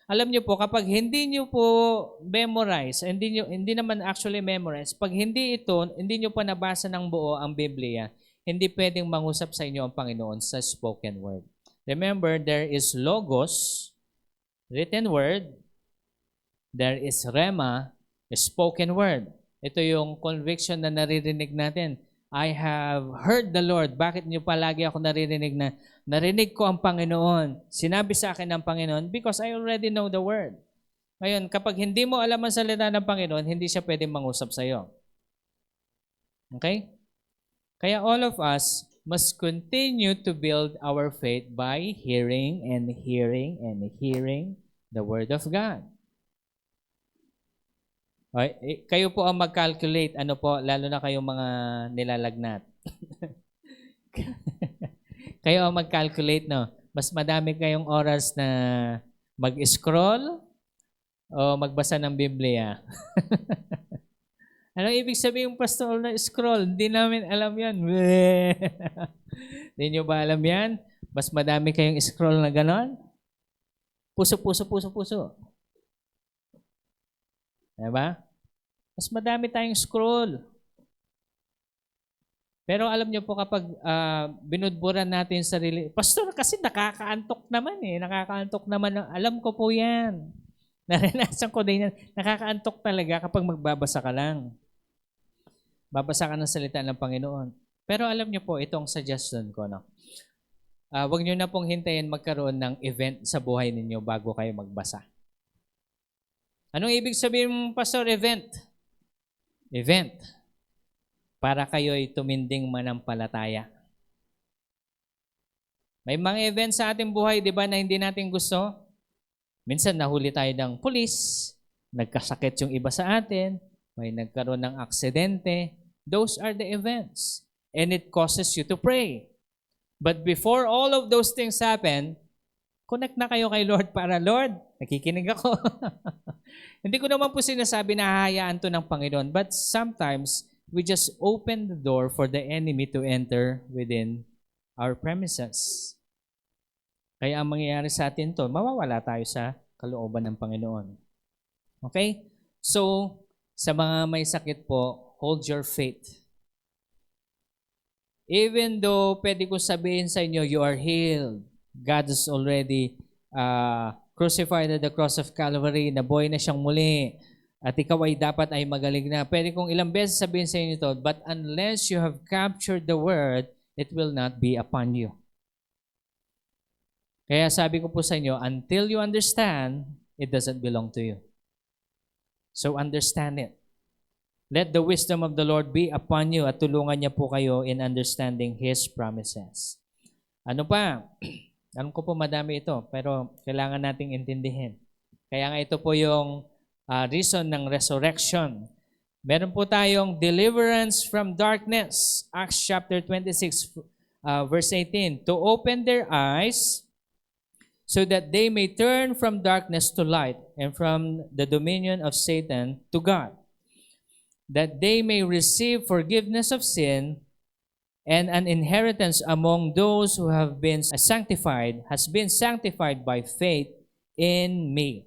Alam niyo po, kapag hindi niyo po memorize, hindi naman actually memorize, pag hindi niyo pa nabasa ng buo ang Biblia, hindi pwedeng mangusap sa inyo ang Panginoon sa spoken word. Remember, there is logos, written word, there is rhema, spoken word. Ito yung conviction na naririnig natin. I have heard the Lord. Bakit niyo palagi ako naririnig na narinig ko ang Panginoon? Sinabi sa akin ng Panginoon because I already know the Word. Ngayon, kapag hindi mo alam ang salita ng Panginoon, hindi siya pwedeng mangusap sa iyo. Okay? Kaya all of us must continue to build our faith by hearing and hearing and hearing the Word of God. Okay, kayo po ang mag-calculate, ano po, lalo na kayong mga nilalagnat. Kayo ang mag-calculate, no? Mas madami kayong oras na mag-scroll o magbasa ng Biblia. Anong ibig sabihin, pastor, na scroll? Hindi namin alam yan. Hindi nyo ba alam yan? Mas madami kayong scroll na ganon? Puso, puso, puso, puso. Diba? Mas madami tayong scroll. Pero alam nyo po kapag binudburan natin yung sarili, pastor, kasi nakakaantok naman eh. Nakakaantok naman. Alam ko po yan. Naranasan ko din yan. Nakakaantok talaga kapag magbabasa ka lang. Babasa ka ng salita ng Panginoon. Pero alam nyo po, itong suggestion ko, no? Huwag nyo na pong hintayin magkaroon ng event sa buhay ninyo bago kayo magbasa. Anong ibig sabihin, pastor, event? Event. Para kayo'y tuminding manampalataya. May mga event sa ating buhay, di ba, na hindi natin gusto? Minsan nahuli tayo ng pulis, nagkasakit yung iba sa atin, may nagkaroon ng aksidente. Those are the events. And it causes you to pray. But before all of those things happen, connect na kayo kay Lord para, Lord, nakikinig ako. Hindi ko naman po sinasabi na hahayaan to ng Panginoon, but sometimes we just open the door for the enemy to enter within our premises. Kaya ang mangyayari sa atin to, mawawala tayo sa kalooban ng Panginoon. Okay? So, sa mga may sakit po, hold your faith. Even though pwede ko sabihin sa inyo, you are healed. God has already crucified at the cross of Calvary, nabuhay na siyang muli, at ikaw ay dapat ay magaling na. Pwede kong ilang beses sabihin sa inyo ito, but unless you have captured the word, it will not be upon you. Kaya sabi ko po sa inyo, until you understand, it doesn't belong to you. So understand it. Let the wisdom of the Lord be upon you at tulungan niya po kayo in understanding His promises. Ano pa? Alam ko po madami ito, pero kailangan nating intindihin. Kaya nga ito po yung reason ng resurrection. Meron po tayong deliverance from darkness. Acts chapter 26, verse 18. To open their eyes so that they may turn from darkness to light and from the dominion of Satan to God, that they may receive forgiveness of sin and an inheritance among those who have been sanctified, has been sanctified by faith in me.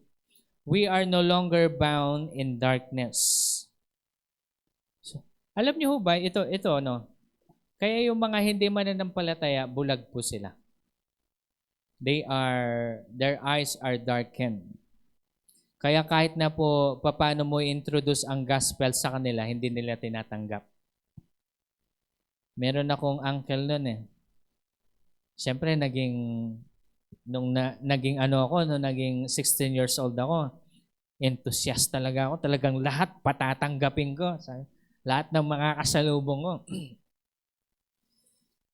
We are no longer bound in darkness. So, alam niyo ba, ito, no? Kaya yung mga hindi mananampalataya, bulag po sila. Their eyes are darkened. Kaya kahit na po paano mo introduce ang gospel sa kanila, hindi nila tinatanggap. Meron akong uncle noon eh. Siyempre, naging 16 years old ako, enthusiast talaga ako. Talagang lahat patatanggapin ko. Lahat ng mga kasalubong ko.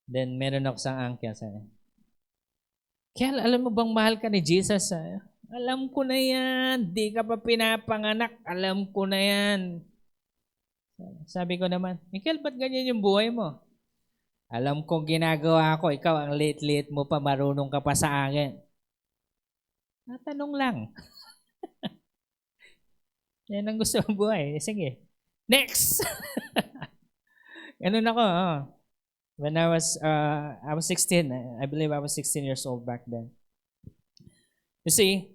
Then, meron ako sa uncle. Kaya alam mo bang mahal ka ni Jesus? Alam ko na yan. Di ka pa pinapanganak. Alam ko na yan. Sabi ko naman, Michael, ba't ganyan yung buhay mo? Alam kong ginagawa ko, ikaw ang late-late mo pa, marunong ka pa sa akin. Natanong lang. Yan ang gusto ng buhay. Sige. Next! Ganun ako. When I was 16, I believe I was 16 years old back then. You see,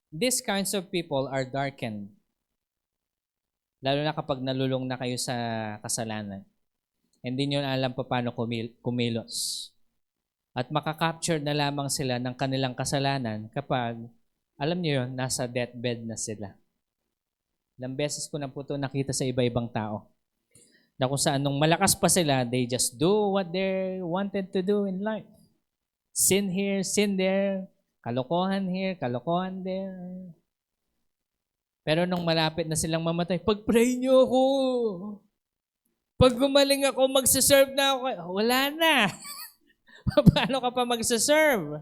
these kinds of people are darkened. Lalo na kapag nalulong na kayo sa kasalanan. Hindi nyo alam pa paano kumilos. At makakapture na lamang sila ng kanilang kasalanan kapag, alam nyo yun, nasa deathbed na sila. Ilang beses ko na po ito nakita sa iba-ibang tao. Na kung saan nung malakas pa sila, they just do what they wanted to do in life. Sin here, sin there, kalokohan here, kalokohan there. Pero nung malapit na silang mamatay, pag-pray nyo ako. Pag gumaling ako, magsaserve na ako. Wala na. Paano ka pa magsaserve?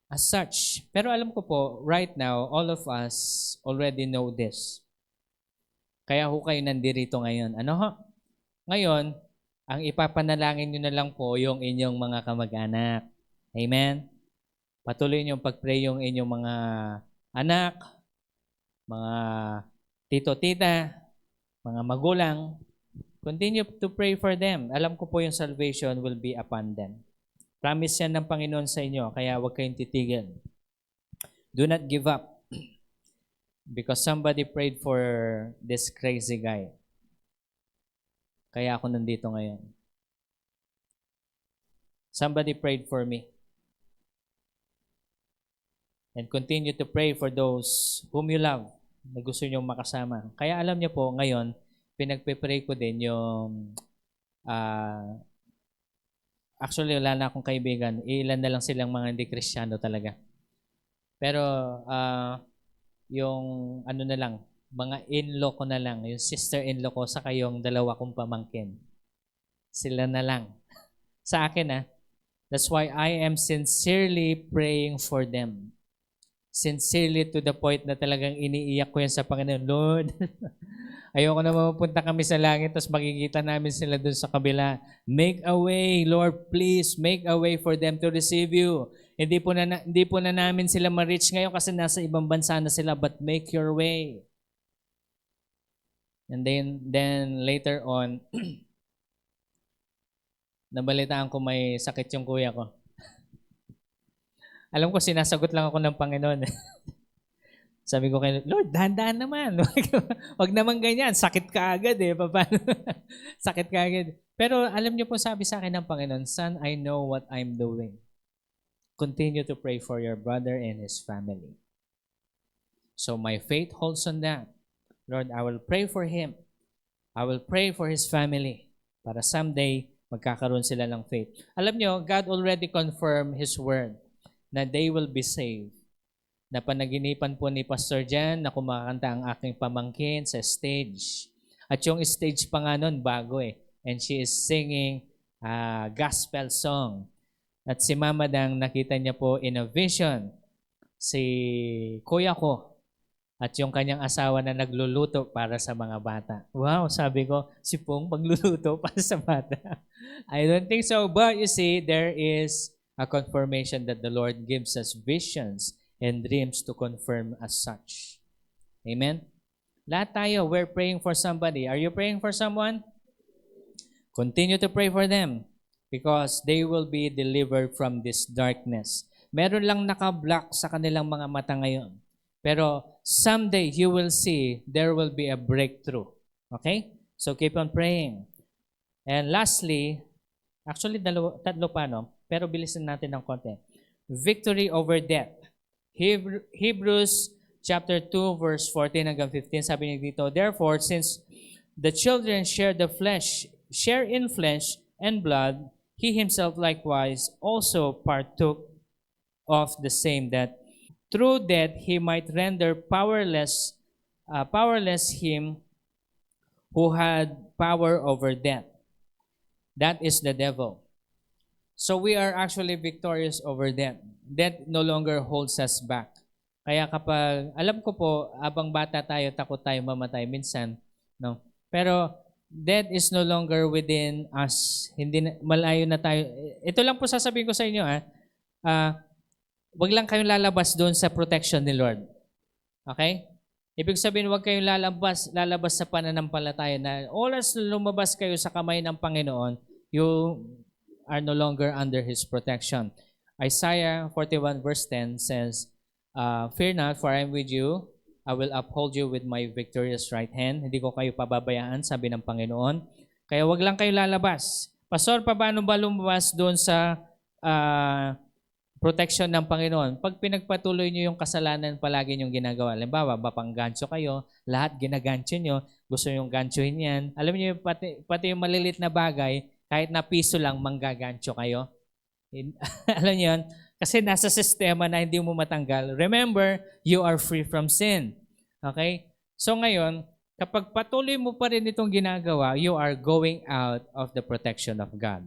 As such. Pero alam ko po, right now, all of us already know this. Kaya ho kayo nandito ngayon. Ano ho? Ngayon, ang ipapanalangin nyo na lang po yung inyong mga kamag-anak. Amen? Patuloy nyo pag-pray yung inyong mga anak, mga tito-tita, mga magulang. Continue to pray for them. Alam ko po yung salvation will be upon them. Promise yan ng Panginoon sa inyo, kaya huwag kayong titigil. Do not give up. Because somebody prayed for this crazy guy. Kaya ako nandito ngayon. Somebody prayed for me. And continue to pray for those whom you love na gusto niyong makasama. Kaya alam niyo po, ngayon, pinagpe-pray ko din yung actually, wala na akong kaibigan. Ilan na lang silang mga hindi Kristiyano talaga. Pero yung ano na lang, mga in-law ko na lang, yung sister-in-law ko, saka yung dalawa kong pamangkin. Sila na lang. Sa akin that's why I am sincerely praying for them. Sincerely to the point na talagang iniiyak ko yan sa Panginoon. Lord, ayoko na mapunta kami sa langit tapos makikita namin sila dun sa kabila. Make a way, Lord, please make a way for them to receive you. Hindi po na namin sila ma-reach ngayon kasi nasa ibang bansa na sila, but make your way. And then later on, nabalitaan ko may sakit yung kuya ko. Alam ko, sinasagot lang ako ng Panginoon. Sabi ko kay Lord, dahan-dahan naman. Wag naman ganyan. Sakit ka agad Paano? Sakit ka agad. Pero alam niyo po, sabi sa akin ng Panginoon, Son, I know what I'm doing. Continue to pray for your brother and his family. So my faith holds on that. Lord, I will pray for him. I will pray for his family para someday magkakaroon sila ng faith. Alam niyo, God already confirmed His word na they will be saved. Napanaginipan po ni Pastor Jan na kumakanta ang aking pamangkin sa stage. At yung stage pa nga nun, bago And she is singing a gospel song. At si Mama Dang, nakita niya po in a vision, si kuya ko at yung kanyang asawa na nagluluto para sa mga bata. Wow, sabi ko, si Pong magluluto para sa bata. I don't think so. But you see, there is a confirmation that the Lord gives us visions and dreams to confirm as such. Amen? Lahat tayo, we're praying for somebody. Are you praying for someone? Continue to pray for them because they will be delivered from this darkness. Meron lang naka-block sa kanilang mga mata ngayon. Pero someday you will see there will be a breakthrough. Okay? So keep on praying. And lastly, actually tatlo pa pero bilisan natin ng konti. Victory over death. Hebrews chapter 2 verse 14 hanggang 15 sabi niya dito, therefore since the children share in flesh and blood, he himself likewise also partook of the same, that through death he might render powerless him who had power over death. That is the devil. So we are actually victorious over death. Death no longer holds us back. Kaya kapag, alam ko po, abang bata tayo, takot tayo mamatay minsan, no? Pero death is no longer within us. Hindi malayo na tayo. Ito lang po sasabihin ko sa inyo, wag lang kayong lalabas doon sa protection ni Lord. Okay? Ibig sabihin, wag kayong lalabas sa pananampalataya na oras lumabas kayo sa kamay ng Panginoon, you are no longer under His protection. Isaiah 41 verse 10 says, fear not, for I am with you. I will uphold you with my victorious right hand. Hindi ko kayo pababayaan, sabi ng Panginoon. Kaya wag lang kayo lalabas. Pastor, paano ba lumabas doon sa protection ng Panginoon? Pag pinagpatuloy nyo yung kasalanan palagi nyong ginagawa, halimbawa, mapanggancho kayo, lahat ginagancho nyo, gusto nyong ganchohin yan. Alam niyo, pati yung malilit na bagay, kahit na piso lang, manggagancho kayo. Alam niyo yun? Kasi nasa sistema na hindi mo matanggal. Remember, you are free from sin. Okay? So ngayon, kapag patuloy mo pa rin itong ginagawa, you are going out of the protection of God.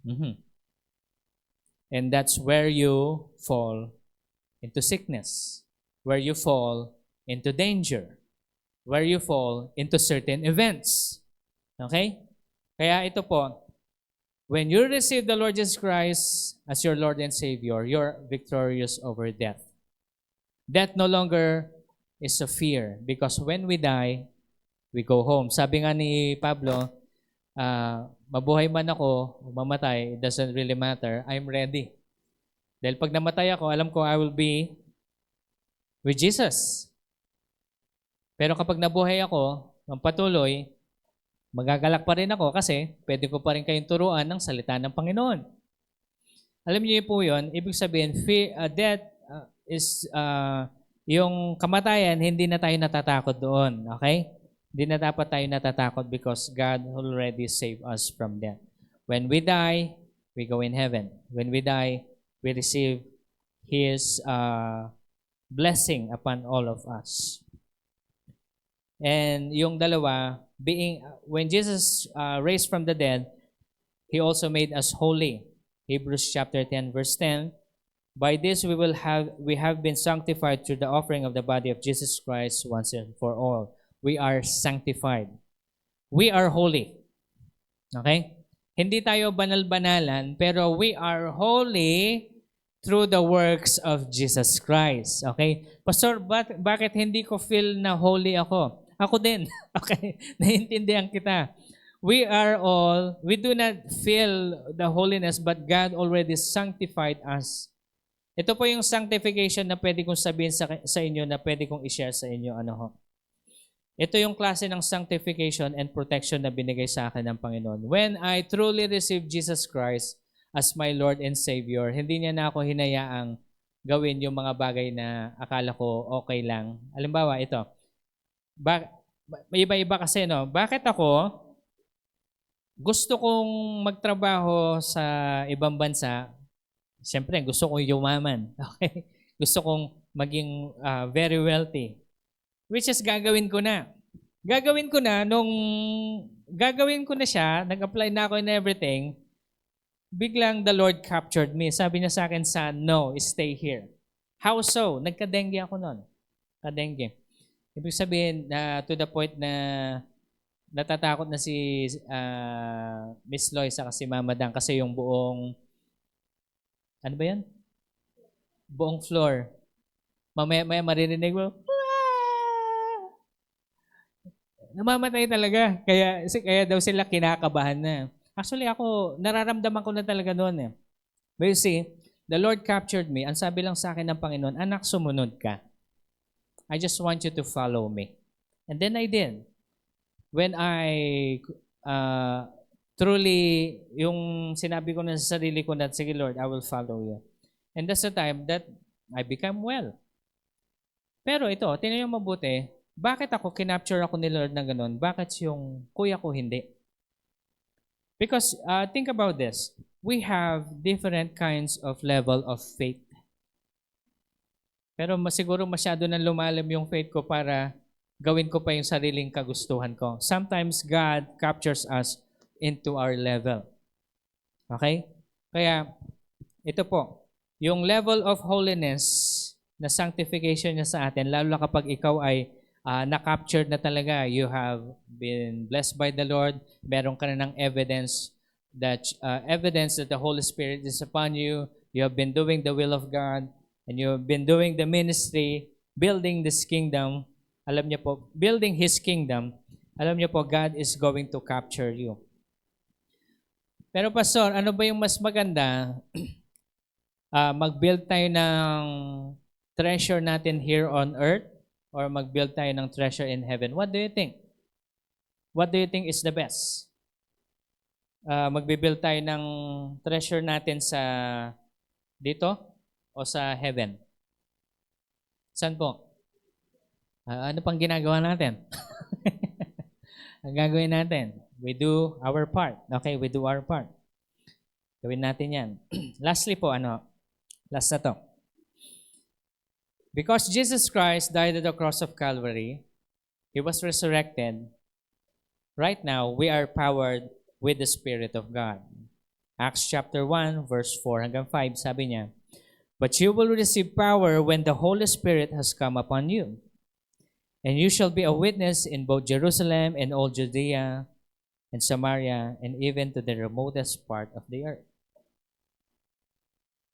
Mhm. And that's where you fall into sickness, where you fall into danger, where you fall into certain events. Okay? Kaya ito po, when you receive the Lord Jesus Christ as your Lord and Savior, you're victorious over death. Death no longer is a fear because when we die, we go home. Sabi nga ni Pablo, mabuhay man ako, mamatay, it doesn't really matter. I'm ready. Dahil pag namatay ako, alam ko I will be with Jesus. Pero kapag nabuhay ako, ng patuloy, magagalak pa rin ako kasi pwede ko pa rin kayong turuan ng salita ng Panginoon. Alam niyo po yun, ibig sabihin, death is, yung kamatayan, hindi na tayo natatakot doon. Okay? Hindi na dapat tayo natatakot because God already saved us from death. When we die, we go in heaven. When we die, we receive His blessing upon all of us. And yung dalawa, when Jesus raised from the dead, He also made us holy. Hebrews chapter 10, verse 10. By this we have been sanctified through the offering of the body of Jesus Christ once and for all. We are sanctified. We are holy. Okay? Hindi tayo banal-banalan, pero we are holy through the works of Jesus Christ. Okay? Pastor, bakit hindi ko feel na holy ako? Ako din. Okay? Naiintindihan kita. We do not feel the holiness, but God already sanctified us. Ito po yung sanctification na pwede kong sabihin sa inyo, na pwede kong i-share sa inyo. Ito yung klase ng sanctification and protection na binigay sa akin ng Panginoon. When I truly received Jesus Christ as my Lord and Savior, hindi niya na ako hinayaang gawin yung mga bagay na akala ko okay lang. Halimbawa, ito. May iba-iba kasi, no? Bakit ako gusto kong magtrabaho sa ibang bansa? Siyempre, gusto kong yumaman. Okay? Gusto kong maging very wealthy. Which is gagawin ko na. Gagawin ko na siya, nag-apply na ako in everything, biglang the Lord captured me. Sabi niya sa akin, son, no, stay here. How so? Nagka-dengue ako noon. Ka-dengue. Ibig sabihin, to the point na natatakot na si Miss Loy sa si Mama Dan kasi yung buong, ano ba yan? Buong floor. Mamaya maririnig mo, namamatay talaga. Kaya daw sila kinakabahan na. Actually ako, nararamdaman ko na talaga noon eh. But you see, the Lord captured me. Ang sabi lang sa akin ng Panginoon, anak, sumunod ka. I just want you to follow me. And then I did. When I truly, yung sinabi ko na sa sarili ko na, sige Lord, I will follow you. And that's the time that I became well. Pero ito, tingnan yung mabuti, bakit ako, kinapture ako ni Lord na ganun? Bakit yung kuya ko hindi? Because think about this. We have different kinds of level of faith. Pero siguro masyado nang lumalim yung faith ko para gawin ko pa yung sariling kagustuhan ko. Sometimes God captures us into our level. Okay? Kaya, ito po, yung level of holiness na sanctification niya sa atin, lalo na kapag ikaw ay na-captured na talaga, you have been blessed by the Lord, meron ka na ng evidence that the Holy Spirit is upon you, you have been doing the will of God, and you have been doing the ministry, building this kingdom. Alam niyo po, building His kingdom, alam niyo po, God is going to capture you. Pero Pastor, ano ba yung mas maganda? Mag-build tayo ng treasure natin here on earth or mag-build tayo ng treasure in heaven? What do you think? What do you think is the best? Magbe-build tayo ng treasure natin sa dito o sa heaven? Saan po? Ano pang ginagawa natin? Ang gagawin natin, we do our part. Okay, we do our part. Gawin natin yan. Lastly po, last na to. Because Jesus Christ died at the cross of Calvary, He was resurrected. Right now, we are powered with the Spirit of God. Acts chapter 1, verse 4 hanggang 5, sabi niya, "But you will receive power when the Holy Spirit has come upon you. And you shall be a witness in both Jerusalem and all Judea and Samaria and even to the remotest part of the earth."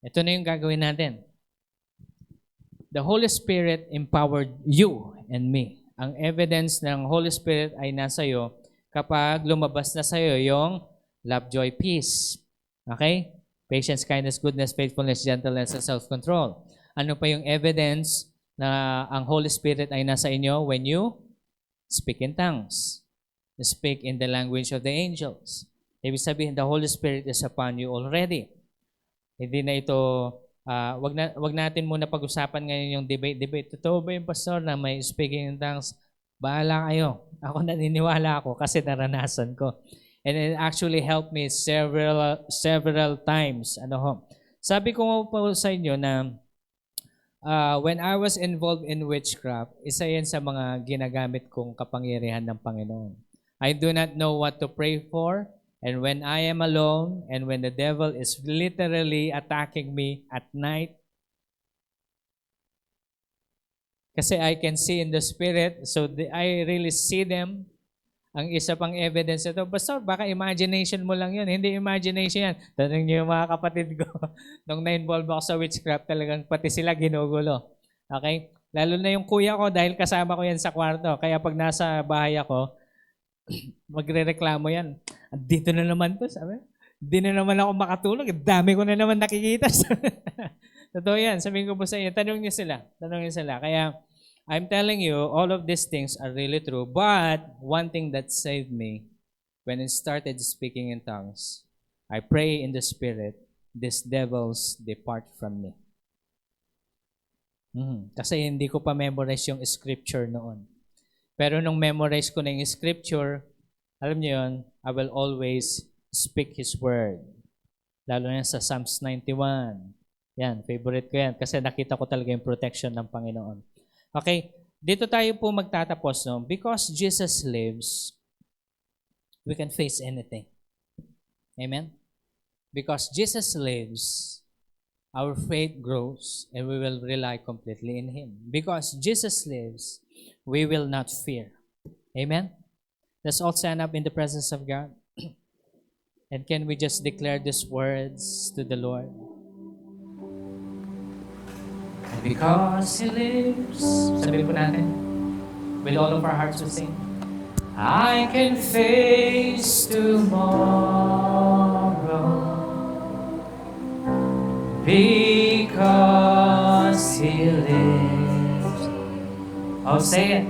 Ito na yung gagawin natin. The Holy Spirit empowered you and me. Ang evidence ng Holy Spirit ay nasa iyo kapag lumabas na sa iyo yung love, joy, peace. Okay? Patience, kindness, goodness, faithfulness, gentleness, and self-control. Ano pa yung evidence na ang Holy Spirit ay nasa inyo? When you speak in tongues. You speak in the language of the angels. Ibig sabihin, the Holy Spirit is upon you already. Hindi na ito, wag natin muna pag-usapan ngayon yung debate. Totoo ba yung pastor na may speaking in tongues? Bahala kayo. Ako naniniwala ako kasi naranasan ko. And it actually helped me several times. Sabi ko po sa inyo na when I was involved in witchcraft, isa yan sa mga ginagamit kong kapangyarihan ng Panginoon. I do not know what to pray for, and when I am alone, and when the devil is literally attacking me at night, kasi I can see in the spirit, so I really see them. Ang isa pang evidence ito, basta baka imagination mo lang yun. Hindi imagination yan. Tanong niyo yung mga kapatid ko. Nung na-involve ako sa witchcraft, talagang pati sila ginugulo. Okay? Lalo na yung kuya ko, dahil kasama ko yan sa kwarto. Kaya pag nasa bahay ako, magre-reklamo yan. Dito na naman to, sabi. Di na naman ako makatulog. Dami ko na naman nakikita. Totoo yan. Sabihin ko po sa inyo, tanong niyo sila. Kaya, I'm telling you, all of these things are really true. But one thing that saved me, when I started speaking in tongues, I pray in the Spirit, these devils depart from me. Kasi hindi ko pa memorize yung scripture noon. Pero nung memorize ko na yung scripture, alam niyo yun, I will always speak His word. Lalo na sa Psalms 91. Yan, favorite ko yan. Kasi nakita ko talaga yung protection ng Panginoon. Okay, dito tayo po magtatapos. No? Because Jesus lives, we can face anything. Amen? Because Jesus lives, our faith grows and we will rely completely in Him. Because Jesus lives, we will not fear. Amen? Let's all stand up in the presence of God. And can we just declare these words to the Lord? Because He lives, sabihin po natin, with all of our hearts we sing, I can face tomorrow because He lives. Oh, say it.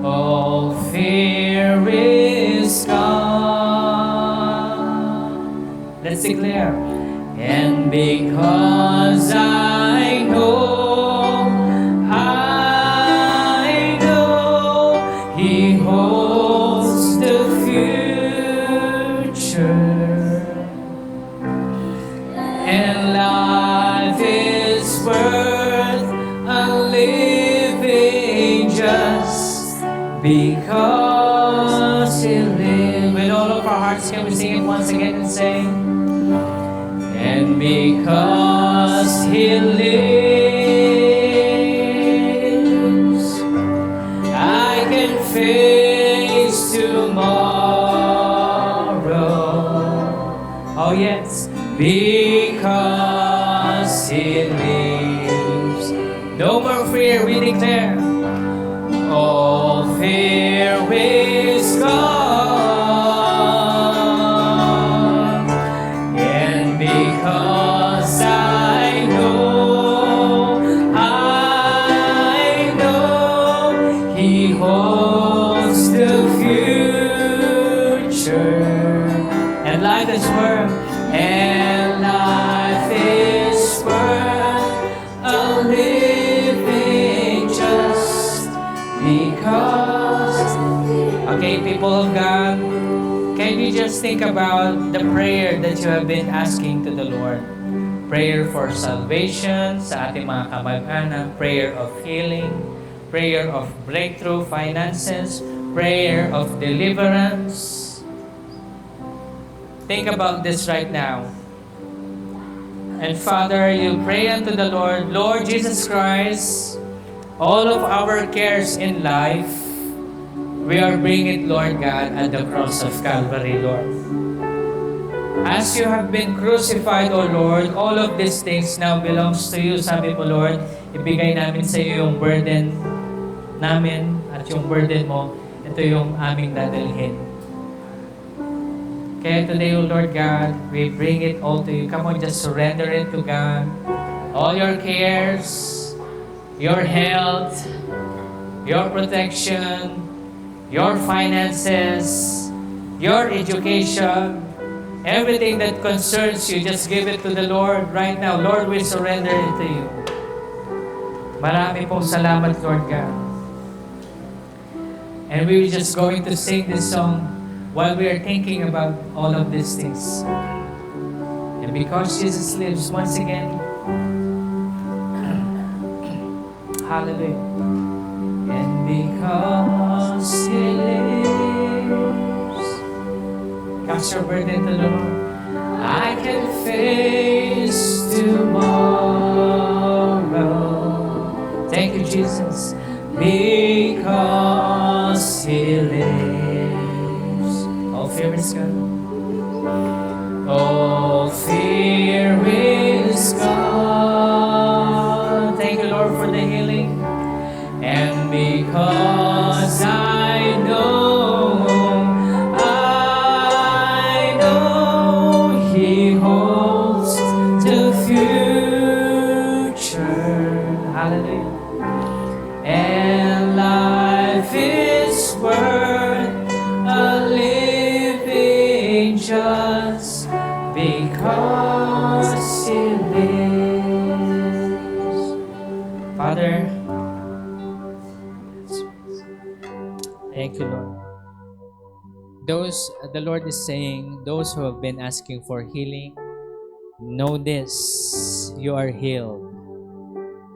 All fear is gone. Let's declare. And because I know He holds the future, and life is worth a living just because He lives. With all of our hearts, can we sing it once again and say, and because He lives, I can face tomorrow. Oh yes, because He lives. No more fear, we declare. All fear is gone. And because I know He holds the future. And life is worth, a living just because. Okay, people of God, can you just think about the prayer that you have been asking to the Lord? prayer for salvation sa ating mga kamag-anak, prayer of healing, prayer of breakthrough finances, prayer of deliverance. Think about this right now. And Father, you pray unto the Lord, Lord Jesus Christ, all of our cares in life, we are bringing it, Lord God, at the cross of Calvary, Lord. As you have been crucified, O Lord, all of these things now belongs to you. Sabi mo, Lord, ibigay namin sa iyo yung burden namin at yung burden mo, ito yung aming dadalhin. Kaya today, O Lord God, we bring it all to you. Come on, just surrender it to God. All your cares, your health, your protection, your finances, your education, everything that concerns you, just give it to the Lord right now. Lord, we surrender it to you. Marami pong salamat, Lord God. And we're just going to sing this song while we are thinking about all of these things. And because Jesus lives, once again, hallelujah. And because He lives, cast your burden to the Lord. I can face tomorrow. Thank you, Jesus. Because He lives. All fear is gone. All fear is gone. Thank you, Lord, for the healing. And because I know He holds the future. Hallelujah. And life is worth a living just because He lives. Father, thank you, Lord. Those, the Lord is saying, those who have been asking for healing, know this, you are healed.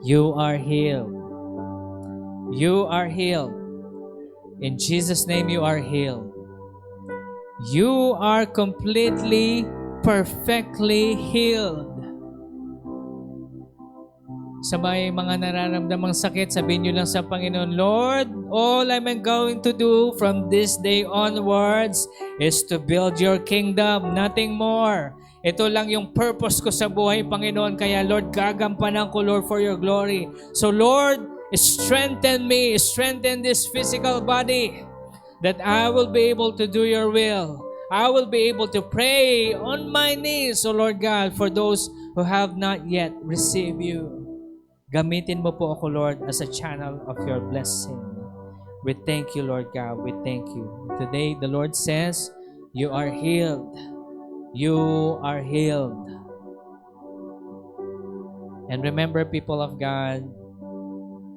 You are healed. You are healed. In Jesus' name, you are healed. You are completely, perfectly healed. Sa may mga nararamdamang sakit, sabihin nyo lang sa Panginoon, Lord, all I'm going to do from this day onwards is to build your kingdom, nothing more. Ito lang yung purpose ko sa buhay, Panginoon. Kaya, Lord, gagampanan ko, Lord, for your glory. So, Lord, strengthen me, strengthen this physical body that I will be able to do your will. I will be able to pray on my knees, O Lord God, for those who have not yet received you. Gamitin mo po ako, Lord, as a channel of your blessing. We thank you, Lord God. We thank you. Today, the Lord says, you are healed. You are healed. And remember, people of God,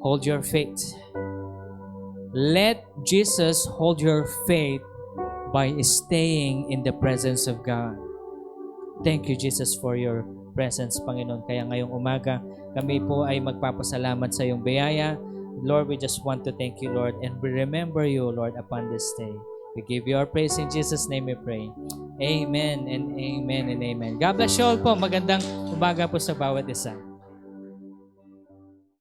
hold your faith. Let Jesus hold your faith by staying in the presence of God. Thank you, Jesus, for your presence, Panginoon. Kaya ngayong umaga, kami po ay magpapasalamat sa iyong biyaya. Lord, we just want to thank you, Lord, and we remember you, Lord, upon this day. We give you our praise in Jesus' name we pray. Amen and amen and amen. God bless you all po. Magandang umaga po sa bawat isa.